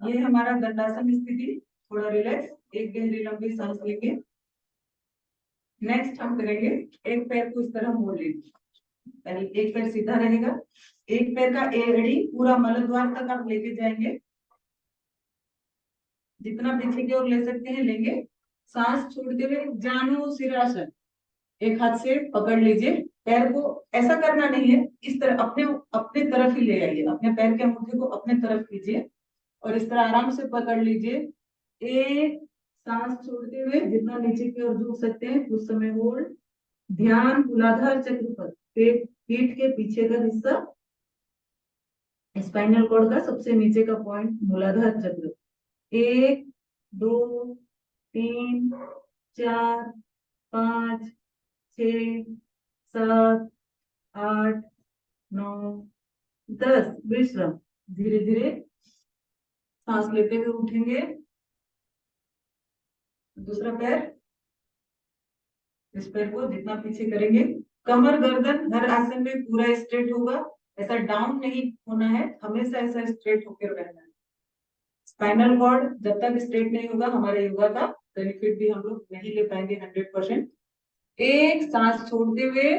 ये हमारा दंडासन स्थिति। थोड़ा रिलैक्स, एक गहरी लंबी सांस लेंगे। नेक्स्ट हम करेंगे, एक पैर को इस तरह मोड़ लेंगे, पहले एक पैर सीधा रहेगा, एक पैर का एड़ी पूरा मलद्वार तक आप लेके जाएंगे, जितना पीछे की ओर ले सकते हैं लेंगे। सांस छोड़ते हुए जानु सिरासन, एक हाथ से पकड़ लीजिए। पैर को ऐसा करना नहीं है, इस तरह अपने अपने तरफ ही ले आइए, अपने पैर के अंगूठे को अपने तरफ कीजिए और इस तरह आराम से पकड़ लीजिए। एक सांस छोड़ते हुए जितना नीचे की ओर झुक सकते हैं कुछ समय होल्ड। ध्यान मूलाधार चक्र पर, पेट पीठ के पीछे का हिस्सा, स्पाइनल कॉर्ड का सबसे नीचे का पॉइंट मूलाधार चक्र। 1 2 3 4 5 6 7 8 9 10। विश्राम। धीरे धीरे सांस लेते हुए उठेंगे। दूसरा पैर, इस पैर को जितना पीछे करेंगे, कमर गर्दन हर आसन में पूरा स्ट्रेट होगा। ऐसा डाउन नहीं होना है, हमेशा ऐसा स्ट्रेट होकर रहना है। स्पाइनल कॉर्ड जब तक स्ट्रेट नहीं होगा हमारे योगा का बेनिफिट भी हम लोग नहीं ले पाएंगे 100%। एक सांस छोड़ते हुए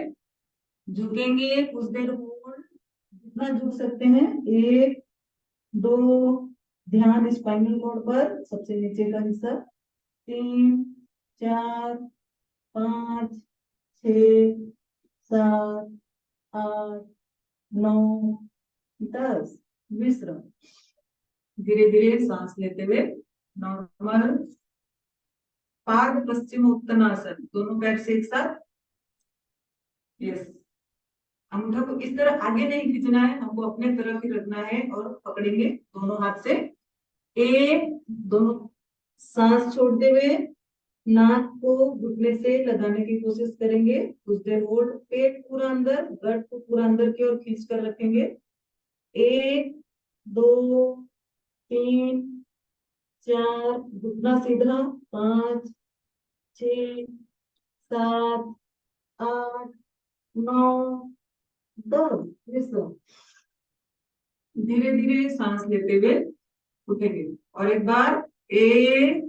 झुकेंगे, कुछ देर होल्ड, जितना झुक सकते हैं, 1 2, ध्यान स्पाइनल कॉर्ड पर, सबसे नीचे का हिस्सा, 3 4 5 6 7 8 9 10। विश्राम। धीरे धीरे सांस लेते हुए नॉर्मल पाद पश्चिम उत्तनासन, दोनों पैर से एक साथ। यस, अंगूठा को इस तरह आगे नहीं खींचना है, हमको अपने तरफ ही रखना है और पकड़ेंगे दोनों हाथ से। एक, दोनों सांस छोड़ते हुए नाक को घुटने से लगाने की कोशिश करेंगे, कुछ देर होल्ड, पेट पूरा अंदर, गट को पूरा अंदर की ओर खींच कर रखेंगे। 1 2 3 4, घुटना सीधा, 5 6 7 8 9 10। विश्राम। धीरे धीरे सांस लेते हुए उठेंगे और एक बार, एक,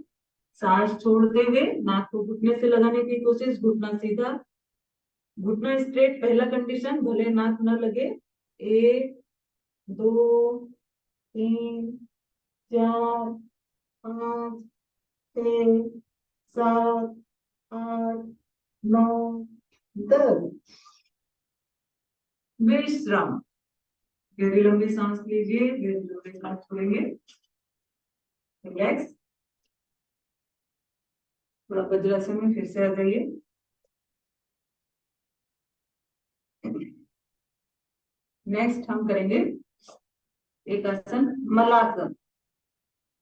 सांस छोड़ते हुए नाक को घुटने से लगाने की कोशिश, घुटना सीधा, घुटना स्ट्रेट, पहला कंडीशन, भले नाक न लगे। 1 2 3 4 5 6 7 8 9 10। विश्राम। गहरी लंबी सांस लीजिए, गहरी लंबी सांस छोड़ेंगे, रिलैक्स। थोड़ा वज्रासन में फिर से आ जाइए। नेक्स्ट हम करेंगे एक आसन, मलासन।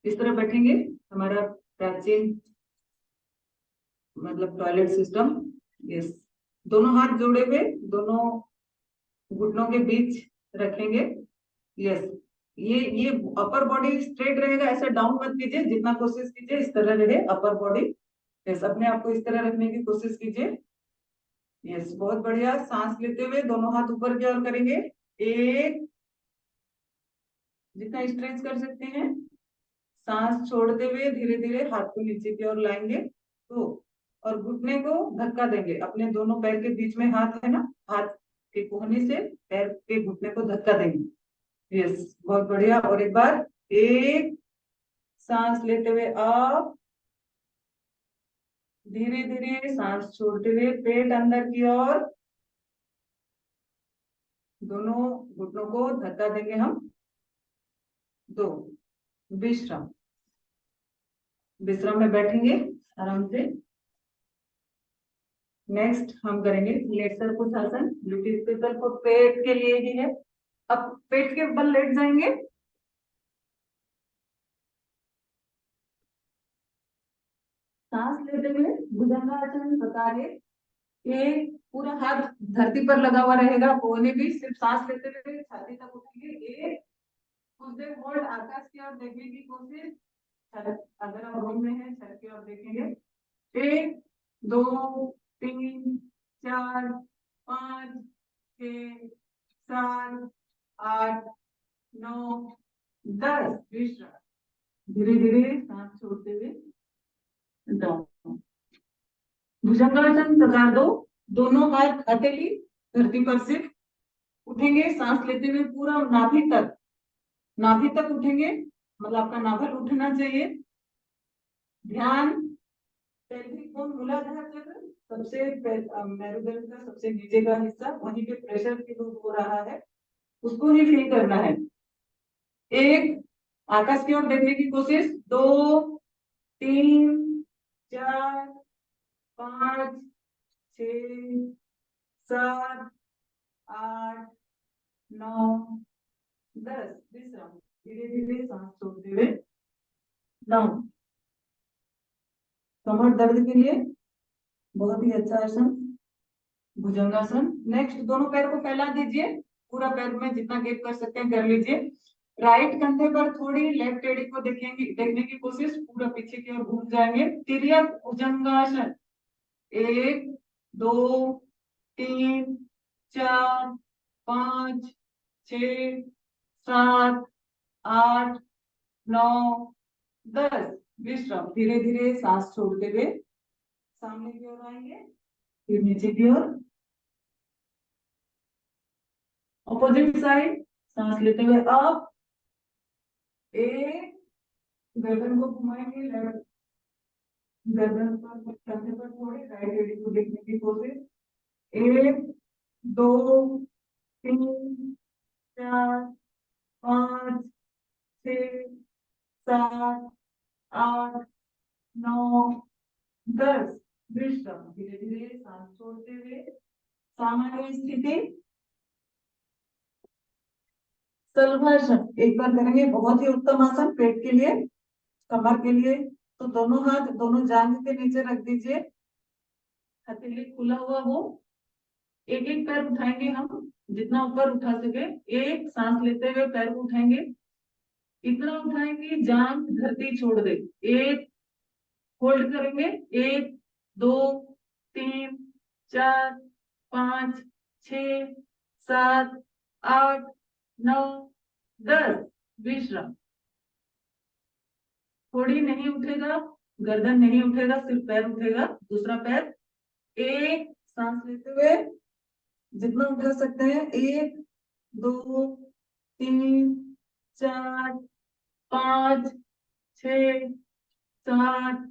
इस तरह बैठेंगे, हमारा प्राचीन मतलब टॉयलेट सिस्टम। यस, दोनों हाथ जोड़े हुए, दोनों घुटनों के बीच रखेंगे। यस, ये अपर बॉडी स्ट्रेट रहेगा, ऐसा डाउन मत कीजिए, जितना कोशिश कीजिए इस तरह रहे अपर बॉडी। यस, अपने आप को इस तरह रखने की कोशिश कीजिए। यस, बहुत बढ़िया। सांस लेते हुए दोनों हाथ ऊपर की ओर करेंगे, एक, जितना स्ट्रेच कर सकते हैं। सांस छोड़ते हुए धीरे धीरे हाथ को नीचे की ओर लाएंगे, तो और घुटने को धक्का देंगे, अपने दोनों पैर के बीच में हाथ है ना, हाथ के कोहनी से पैर के घुटने को धक्का देंगे। यस, बहुत बढ़िया। और एक बार, एक, सांस लेते हुए अप, धीरे धीरे सांस छोड़ते हुए पेट अंदर की ओर, दोनों घुटनों को धक्का देंगे हम, 2। विश्राम। विश्राम में बैठेंगे आराम से। नेक्स्ट हम करेंगे लेटसर कुशासन, जो कि स्पेशल फॉर पेट के लिए ही है। अब पेट के बल लेट जाएंगे, सांस लेते हुए भुजंगासन प्रकार है। एक, पूरा हाथ धरती पर लगा हुआ रहेगा, कोने भी, सिर्फ सांस लेते हुए छाती तक उठेंगे। एक, कुछ देर होल्ड, आकाश की ओर देखने की कोशिश, अगर हम रूम में हैं छत की ओर देखेंगे। 1 2 3 4 5 6 7 8 9 10। विश्राम। धीरे धीरे सांस छोड़ते हुए डाउन। भुजंगासन प्रकार 2, दोनों हाथ हथेली धरती पर से उठेंगे, सांस लेते हुए पूरा नाभि तक, नाभि तक उठेंगे, मतलब आपका नाभल उठना चाहिए। ध्यान पेल्विक बोन, मूलाधार चक्र, सबसे मेरुदंड का सबसे नीचे का हिस्सा, वहीं पे प्रेशर फील हो रहा है, उसको ही फील करना है। एक, आकाश की ओर देखने की कोशिश, 2 3 4 5 6 7 8 9 10। विश्राम। धीरे धीरे सांस छोड़ते हुए डाउन। कमर दर्द के लिए बहुत ही अच्छा आसन भुजंगासन। नेक्स्ट, दोनों पैर को फैला दीजिए, पूरा पैर में जितना गैप कर सकते हैं कर लीजिए। राइट कंधे पर थोड़ी लेफ्ट एडी को देखेंगे, देखने की कोशिश, पूरा पीछे की ओर घूम जाएंगे। तिर्यक भुजंगासन। 1 2 3 4 5 6, 7, 8, 9, 10। विश्राम। धीरे धीरे सांस छोड़ते हुए सामने की ओर आएंगे, फिर नीचे की ओर। Opposite side. सांस लेते हुए अप, एक, गर्दन को घुमाएंगे, लेफ्ट गर्दन पर कंधे पर थोड़े, राइट एडी को देखने की कोशिश। 1, 2, 3, 4, 5, 6, 7, 8, 9, 10। विश्राम। धीरे धीरे सांस छोड़ते हुए सामान्य स्थिति। सलभासन एक बार करेंगे, बहुत ही उत्तम आसन पेट के लिए, कमर के लिए। तो दोनों हाथ दोनों जांघ के नीचे रख दीजिए, हथेली खुला हुआ हो। एक एक पैर उठाएंगे हम, जितना ऊपर उठा सके। एक, सांस लेते हुए पैर को उठाएंगे, इतना उठाएंगे जांघ धरती छोड़ दे। एक, होल्ड करेंगे। 1, 2, 3, 4, 5, 6, 7, 8, 9, 10। विश्राम। थोड़ी नहीं उठेगा, गर्दन नहीं उठेगा, सिर्फ पैर उठेगा, दूसरा पैर। एक, सांस लेते हुए जितना उठा सकते हैं। 1, 2, 3, 4, 5, 6, 7,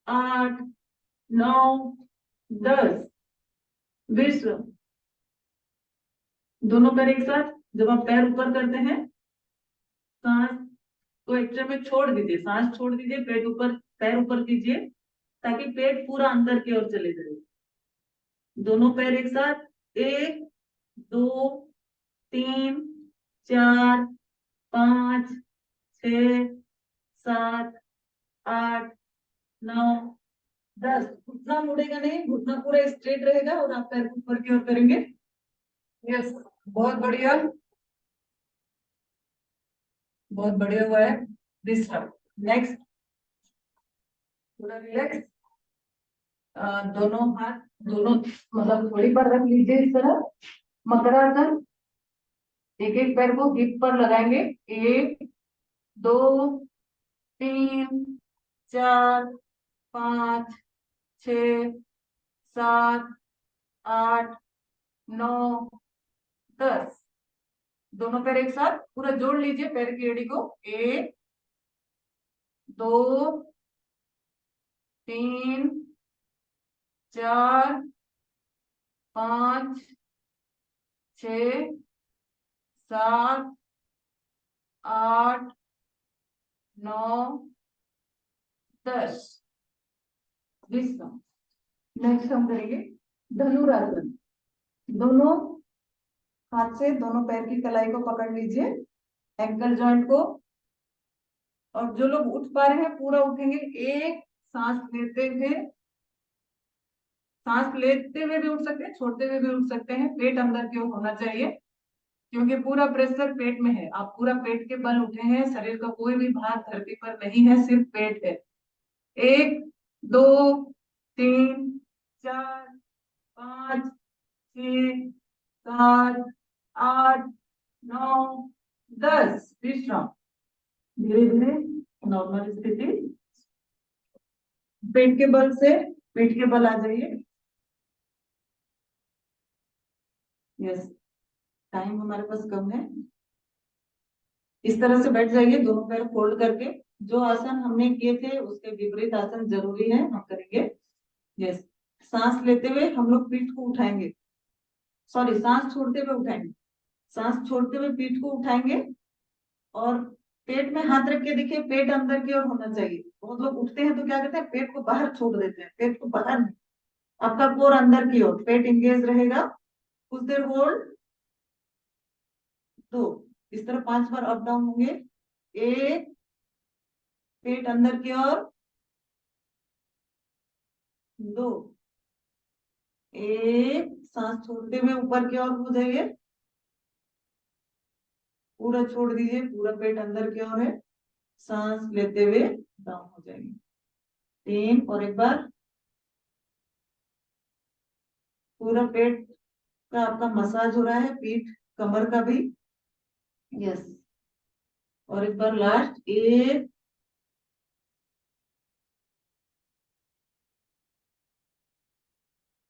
8, 9, 10। विश्राम। दोनों पैर एक साथ। जब आप पैर ऊपर करते हैं, सांस को एक्चुअल में छोड़ दीजिए, सांस छोड़ दीजिए, पेट ऊपर, पैर ऊपर कीजिए, ताकि पेट पूरा अंदर की ओर चले जाए। दोनों पैर एक साथ। 1, 2, 3, 4, 5, 6, 7, 8, 9, 10। घुटना मुड़ेगा नहीं, घुटना पूरा स्ट्रेट रहेगा और आप पैर ऊपर की ओर करेंगे। यस, बहुत बढ़िया, बहुत बढ़िया हुआ है। विश्राम। नेक्स्ट, थोड़ा रिलैक्स। दोनों हाथ दोनों मतलब थोड़ी पर रख लीजिए इस तरह, मकरासन। एक एक पैर को हिप पर लगाएंगे। 1, 2, 3, 4, 5, 6, 7, 8, 9, 10। दोनों पैर एक साथ पूरा जोड़ लीजिए पैर की एड़ी को। 1, 2, 3, 4, 5, 6, 7, 8, 9, 10। विश्राम। नेक्स्ट हम करेंगे धनुरासन। दोनों हाथ से दोनों पैर की कलाई को पकड़ लीजिए, एंकल जॉइंट को। और जो लोग उठ पा रहे हैं पूरा उठेंगे। एक, सांस लेते हुए भी उठ सकते हैं, छोड़ते हुए भी उठ सकते हैं। पेट अंदर की ओर होना चाहिए, क्योंकि पूरा प्रेशर पेट में है। आप पूरा पेट के बल उठे हैं, शरीर का कोई भी भाग धरती पर नहीं है, सिर्फ पेट है। 1, 2, 3, 4, 5, 6, 7, 8, 9, 10। विश्राम। धीरे धीरे नॉर्मल स्थिति। पेट के बल से पेट के बल आ जाइए। यस, टाइम हमारे पास कम है। इस तरह से बैठ जाइए, दोनों पैर फोल्ड करके। जो आसन हमने किए थे उसके विपरीत आसन जरूरी है, हम करेंगे। यस, सांस लेते हुए हम लोग पीठ को उठाएंगे, सॉरी सांस छोड़ते हुए उठाएंगे। सांस छोड़ते हुए पीठ को उठाएंगे और पेट में हाथ रख के देखिए, पेट अंदर की ओर होना चाहिए। बहुत लोग उठते हैं तो क्या करते हैं, पेट को बाहर छोड़ देते हैं। पेट को बाहर नहीं, आपका कोर अंदर की ओर, पेट इंगेज रहेगा। कुछ देर होल्ड। 2, इस तरह 5 बार अप डाउन होंगे। 1, पेट अंदर की ओर। 2, 1, सांस छोड़ते हुए ऊपर की ओर हो जाइए, पूरा छोड़ दीजिए, पूरा पेट अंदर की ओर है। सांस लेते हुए डाउन हो जाएंगे। 3, और एक बार। पूरा पेट का आपका मसाज हो रहा है, पीठ कमर का भी। यस, और एक बार लास्ट, 1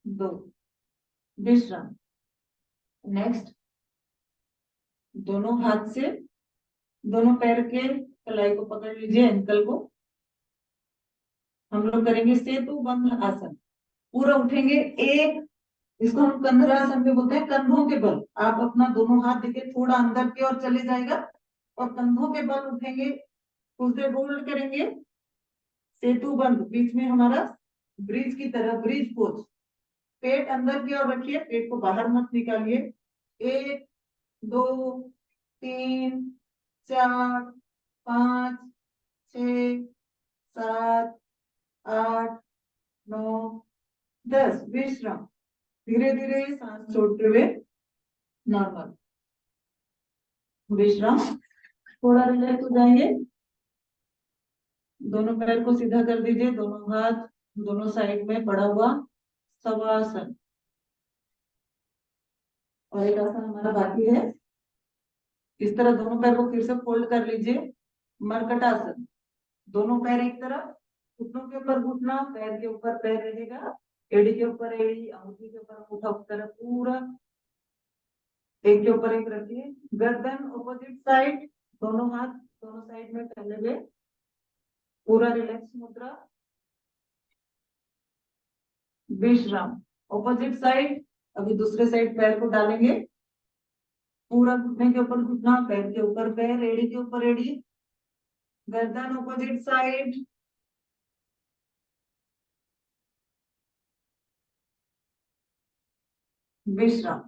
2, विश्राम। नेक्स्ट, दोनों हाथ से दोनों पैर के कलाई को पकड़ लीजिए, एंकल को। हम लोग करेंगे सेतु बंध आसन। पूरा उठेंगे, एक, इसको हम कंधरासन भी बोलते हैं, कंधों के बल। आप अपना दोनों हाथ देखिए थोड़ा अंदर की ओर चले जाएगा और कंधों के बल उठेंगे, कुछ देर होल्ड करेंगे, सेतु बंध। बीच में हमारा ब्रिज की तरह, ब्रिज पोज। पेट अंदर की ओर रखिए, पेट को बाहर मत निकालिए। 1 2 3 4 5 6 7 8 9 10, विश्राम। धीरे धीरे सांस छोड़ते हुए नॉर्मल विश्राम। थोड़ा रिलैक्स हो जाएंगे, दोनों पैर को सीधा कर दीजिए, दोनों हाथ दोनों साइड में पड़ा हुआ शवासन। और एक आसन हमारा बाकी है, इस तरह दोनों पैर को फिर से फोल्ड कर लीजिए, मरकटासन। दोनों पैर एक तरफ, घुटनों के ऊपर घुटना, पैर के ऊपर पैर रहेगा, एड़ी के ऊपर एड़ी, अंगूठी के ऊपर अंगूठा, उस तरह पूरा एक के ऊपर एक रखिए। गर्दन ऑपोजिट साइड, दोनों हाथ दोनों साइड में फैले हुए, पूरा रिलैक्स मुद्रा। विश्राम। ऑपोजिट साइड, अभी दूसरे साइड पैर को डालेंगे, पूरा घुटने के ऊपर घुटना, पैर के ऊपर पैर, एड़ी के ऊपर एड़ी, गर्दन ऑपोजिट साइड। विश्राम।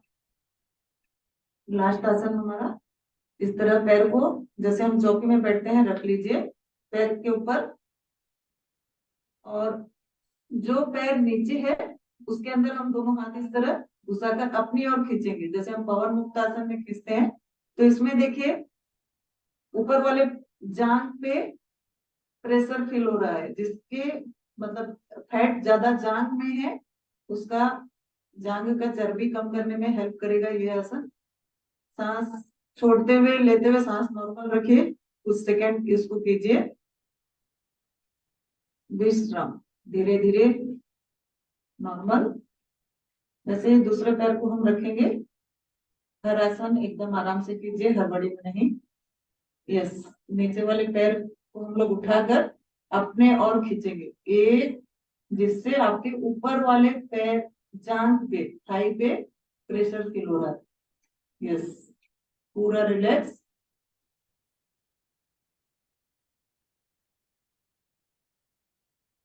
लास्ट आसन हमारा, इस तरह पैर को जैसे हम चौकी में बैठते हैं रख लीजिए पैर के ऊपर, और जो पैर नीचे है उसके अंदर हम दोनों हाथ इस तरह घुसाकर अपनी ओर खींचेंगे, जैसे हम पवन मुक्त आसन में खींचते हैं। तो इसमें देखिए ऊपर वाले जांघ पे प्रेशर फील हो रहा है, जिसके मतलब फैट ज्यादा जांघ में है, उसका जांघ का चर्बी कम करने में हेल्प करेगा ये आसन। सांस छोड़ते हुए लेते हुए सांस नॉर्मल रखिए, कुछ सेकंड इसको कीजिए, विश्राम। धीरे धीरे नॉर्मल। जैसे ही दूसरे पैर को हम रखेंगे, हर आसन एकदम आराम से कीजिए, हड़बड़ी में नहीं। यस, नीचे वाले पैर को हम लोग उठाकर अपने और खींचेंगे, एक, जिससे आपके ऊपर वाले पैर जांघ पे, थाई पे प्रेशर फील हो रहा है। यस, पूरा रिलैक्स।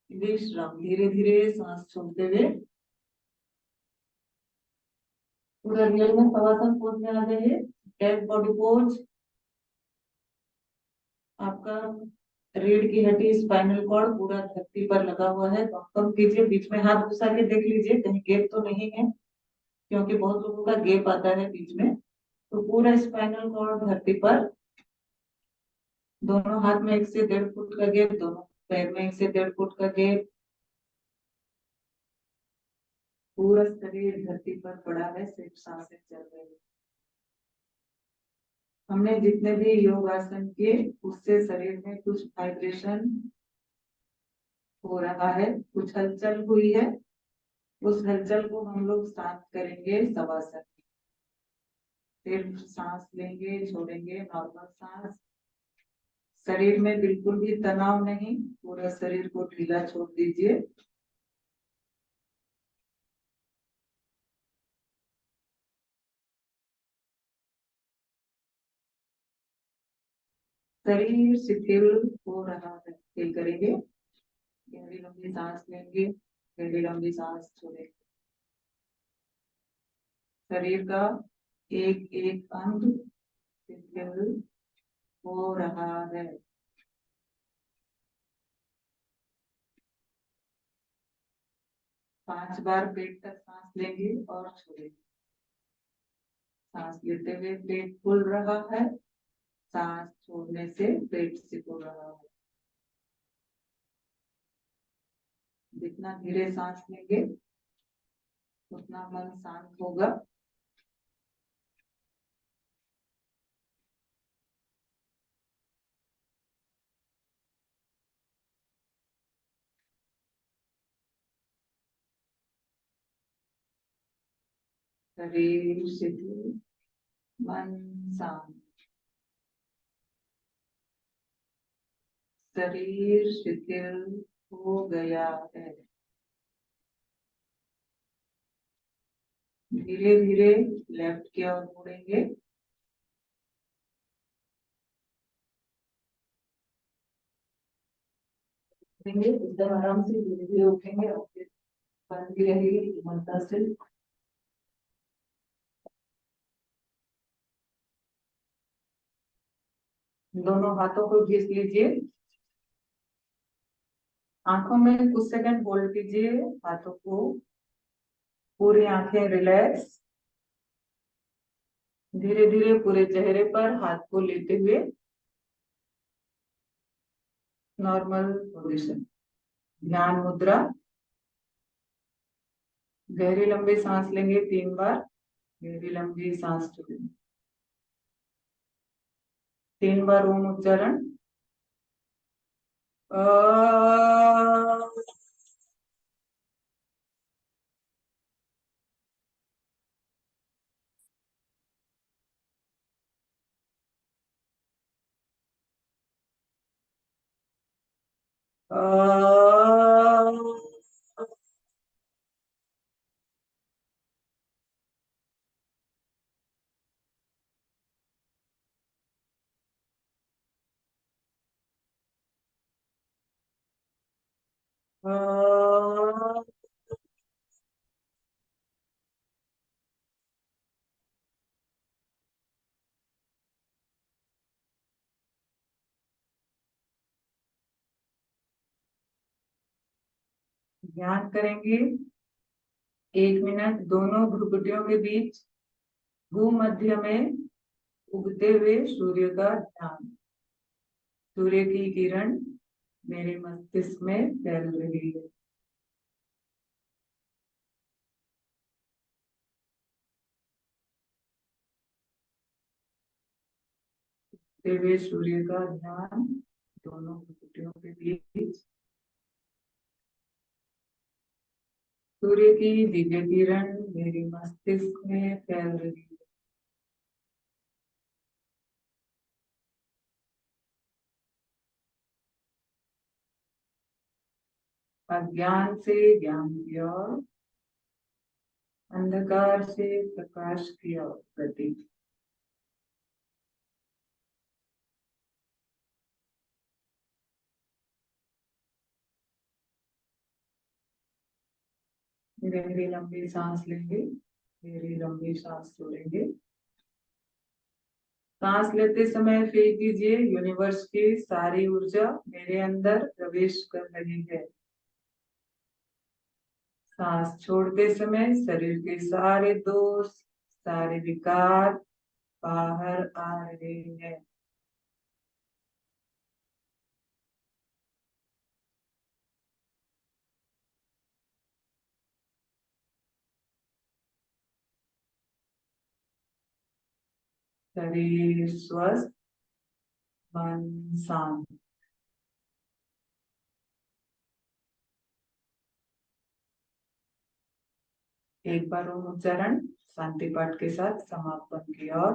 विश्राम। धीरे धीरे सांस छोड़ते हुए पूरा रियल में शवासन पोज में आ जाइए, डेड बॉडी पोज। आपका रीढ़ की हड्डी, स्पाइनल कॉर्ड पूरा धरती पर लगा हुआ है। तो कम कीजिए, बीच में हाथ घुसा के देख लीजिए कहीं गैप तो नहीं है, क्योंकि बहुत लोगों का गैप आता है बीच में। तो पूरा स्पाइनल कॉर्ड धरती पर, दोनों हाथ में 1 से 1.5 फुट का गैप, दोनों पैर में 1 से 1.5 फुट का गैप, पूरा शरीर धरती पर पड़ा है, सिर्फ सांसें चल रही है। हमने जितने भी योग आसन किए उससे शरीर में कुछ वाइब्रेशन हो रहा है, कुछ हलचल हुई है, उस हलचल को हम लोग शांत करेंगे शवासन। सिर्फ सांस लेंगे, छोड़ेंगे, नॉर्मल सांस। शरीर में बिल्कुल भी तनाव नहीं, पूरा शरीर को ढीला छोड़ दीजिए। शरीर शिथिल हो रहा है, फील करेंगे। गहरी लंबी सांस लेंगे, गहरी लंबी सांस छोड़ेंगे। शरीर का एक एक अंग शिथिल हो रहा है। 5 बार पेट तक सांस लेंगे और छोड़ेंगे। सांस लेते हुए पेट फूल रहा है, सांस छोड़ने से पेट सिकुड़ रहा है। जितना धीरे सांस लेंगे उतना मन शांत होगा। शरीर शिथिल, मन शांत। शरीर शिथिल हो गया है। धीरे धीरे लेफ्ट की ओर मुड़ेंगे। एकदम आराम से धीरे धीरे उठेंगे और फिर बंद भी रहेगी ममता से। दोनों हाथों को घिस लीजिए। आंखों में कुछ सेकंड होल्ड कीजिए हाथों को। पूरी आंखें रिलैक्स। धीरे धीरे पूरे चेहरे पर हाथ को लेते हुए नॉर्मल पोजीशन, ध्यान मुद्रा। गहरी लंबी सांस लेंगे 3 बार। गहरी लंबी सांस छोड़ेंगे। 3 बार ओम उच्चारण। ध्यान करेंगे 1 मिनट दोनों भ्रुकुटियों के बीच भूमध्य में उगते हुए सूर्य का ध्यान। सूर्य की किरण मेरे मस्तिष्क में फैल रही है। उगते हुए सूर्य का ध्यान दोनों भ्रुकुटियों के बीच। सूर्य की दिव्य किरण मेरे मस्तिष्क में फैल रही है। अज्ञान से ज्ञान की ओर, अंधकार से प्रकाश की ओर गति। गहरी लंबी सांस लेंगे। गहरी लंबी सांस छोड़ेंगे। सांस लेते समय फील कीजिए यूनिवर्स की सारी ऊर्जा मेरे अंदर प्रवेश कर रही है। सांस छोड़ते समय शरीर के सारे दोष, सारे विकार बाहर आ रहे हैं। शरीर स्वस्थ, मन शांत। एक बार ओम उच्चारण शांति पाठ के साथ समापन की ओर।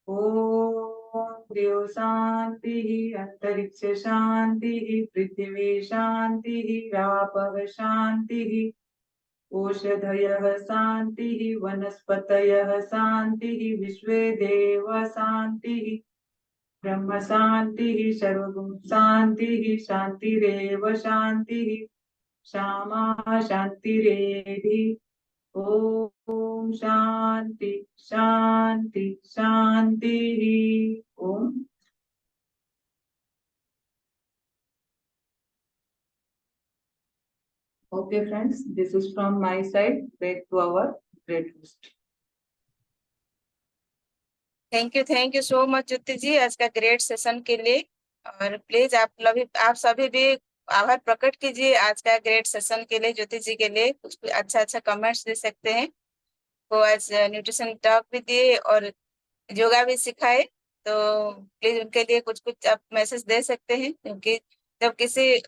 ओम देव शांति, अंतरिक्ष शांति, पृथ्वी शांति, रापः शांति, ओषधयः शांति, वनस्पतयः शांति, विश्वे देव शांति, ब्रह्म शांति, सर्वगुण शांति, शांतिरेव शांति, श्यामा शांतिरेधि। ओम शांति शांति शांति। ओम। Okay friends, this is from my side. Back to our great host. Thank you so much Jyoti ji आज का ग्रेट सेशन के लिए। और प्लीज आप सभी भी आभार प्रकट कीजिए आज का ग्रेट सेशन के लिए, ज्योति जी के लिए कुछ भी अच्छा कमेंट्स दे सकते हैं। वो आज न्यूट्रिशन टॉक भी दिए और योगा भी सिखाए, तो प्लीज उनके लिए कुछ कुछ आप मैसेज दे सकते हैं, क्योंकि जब किसी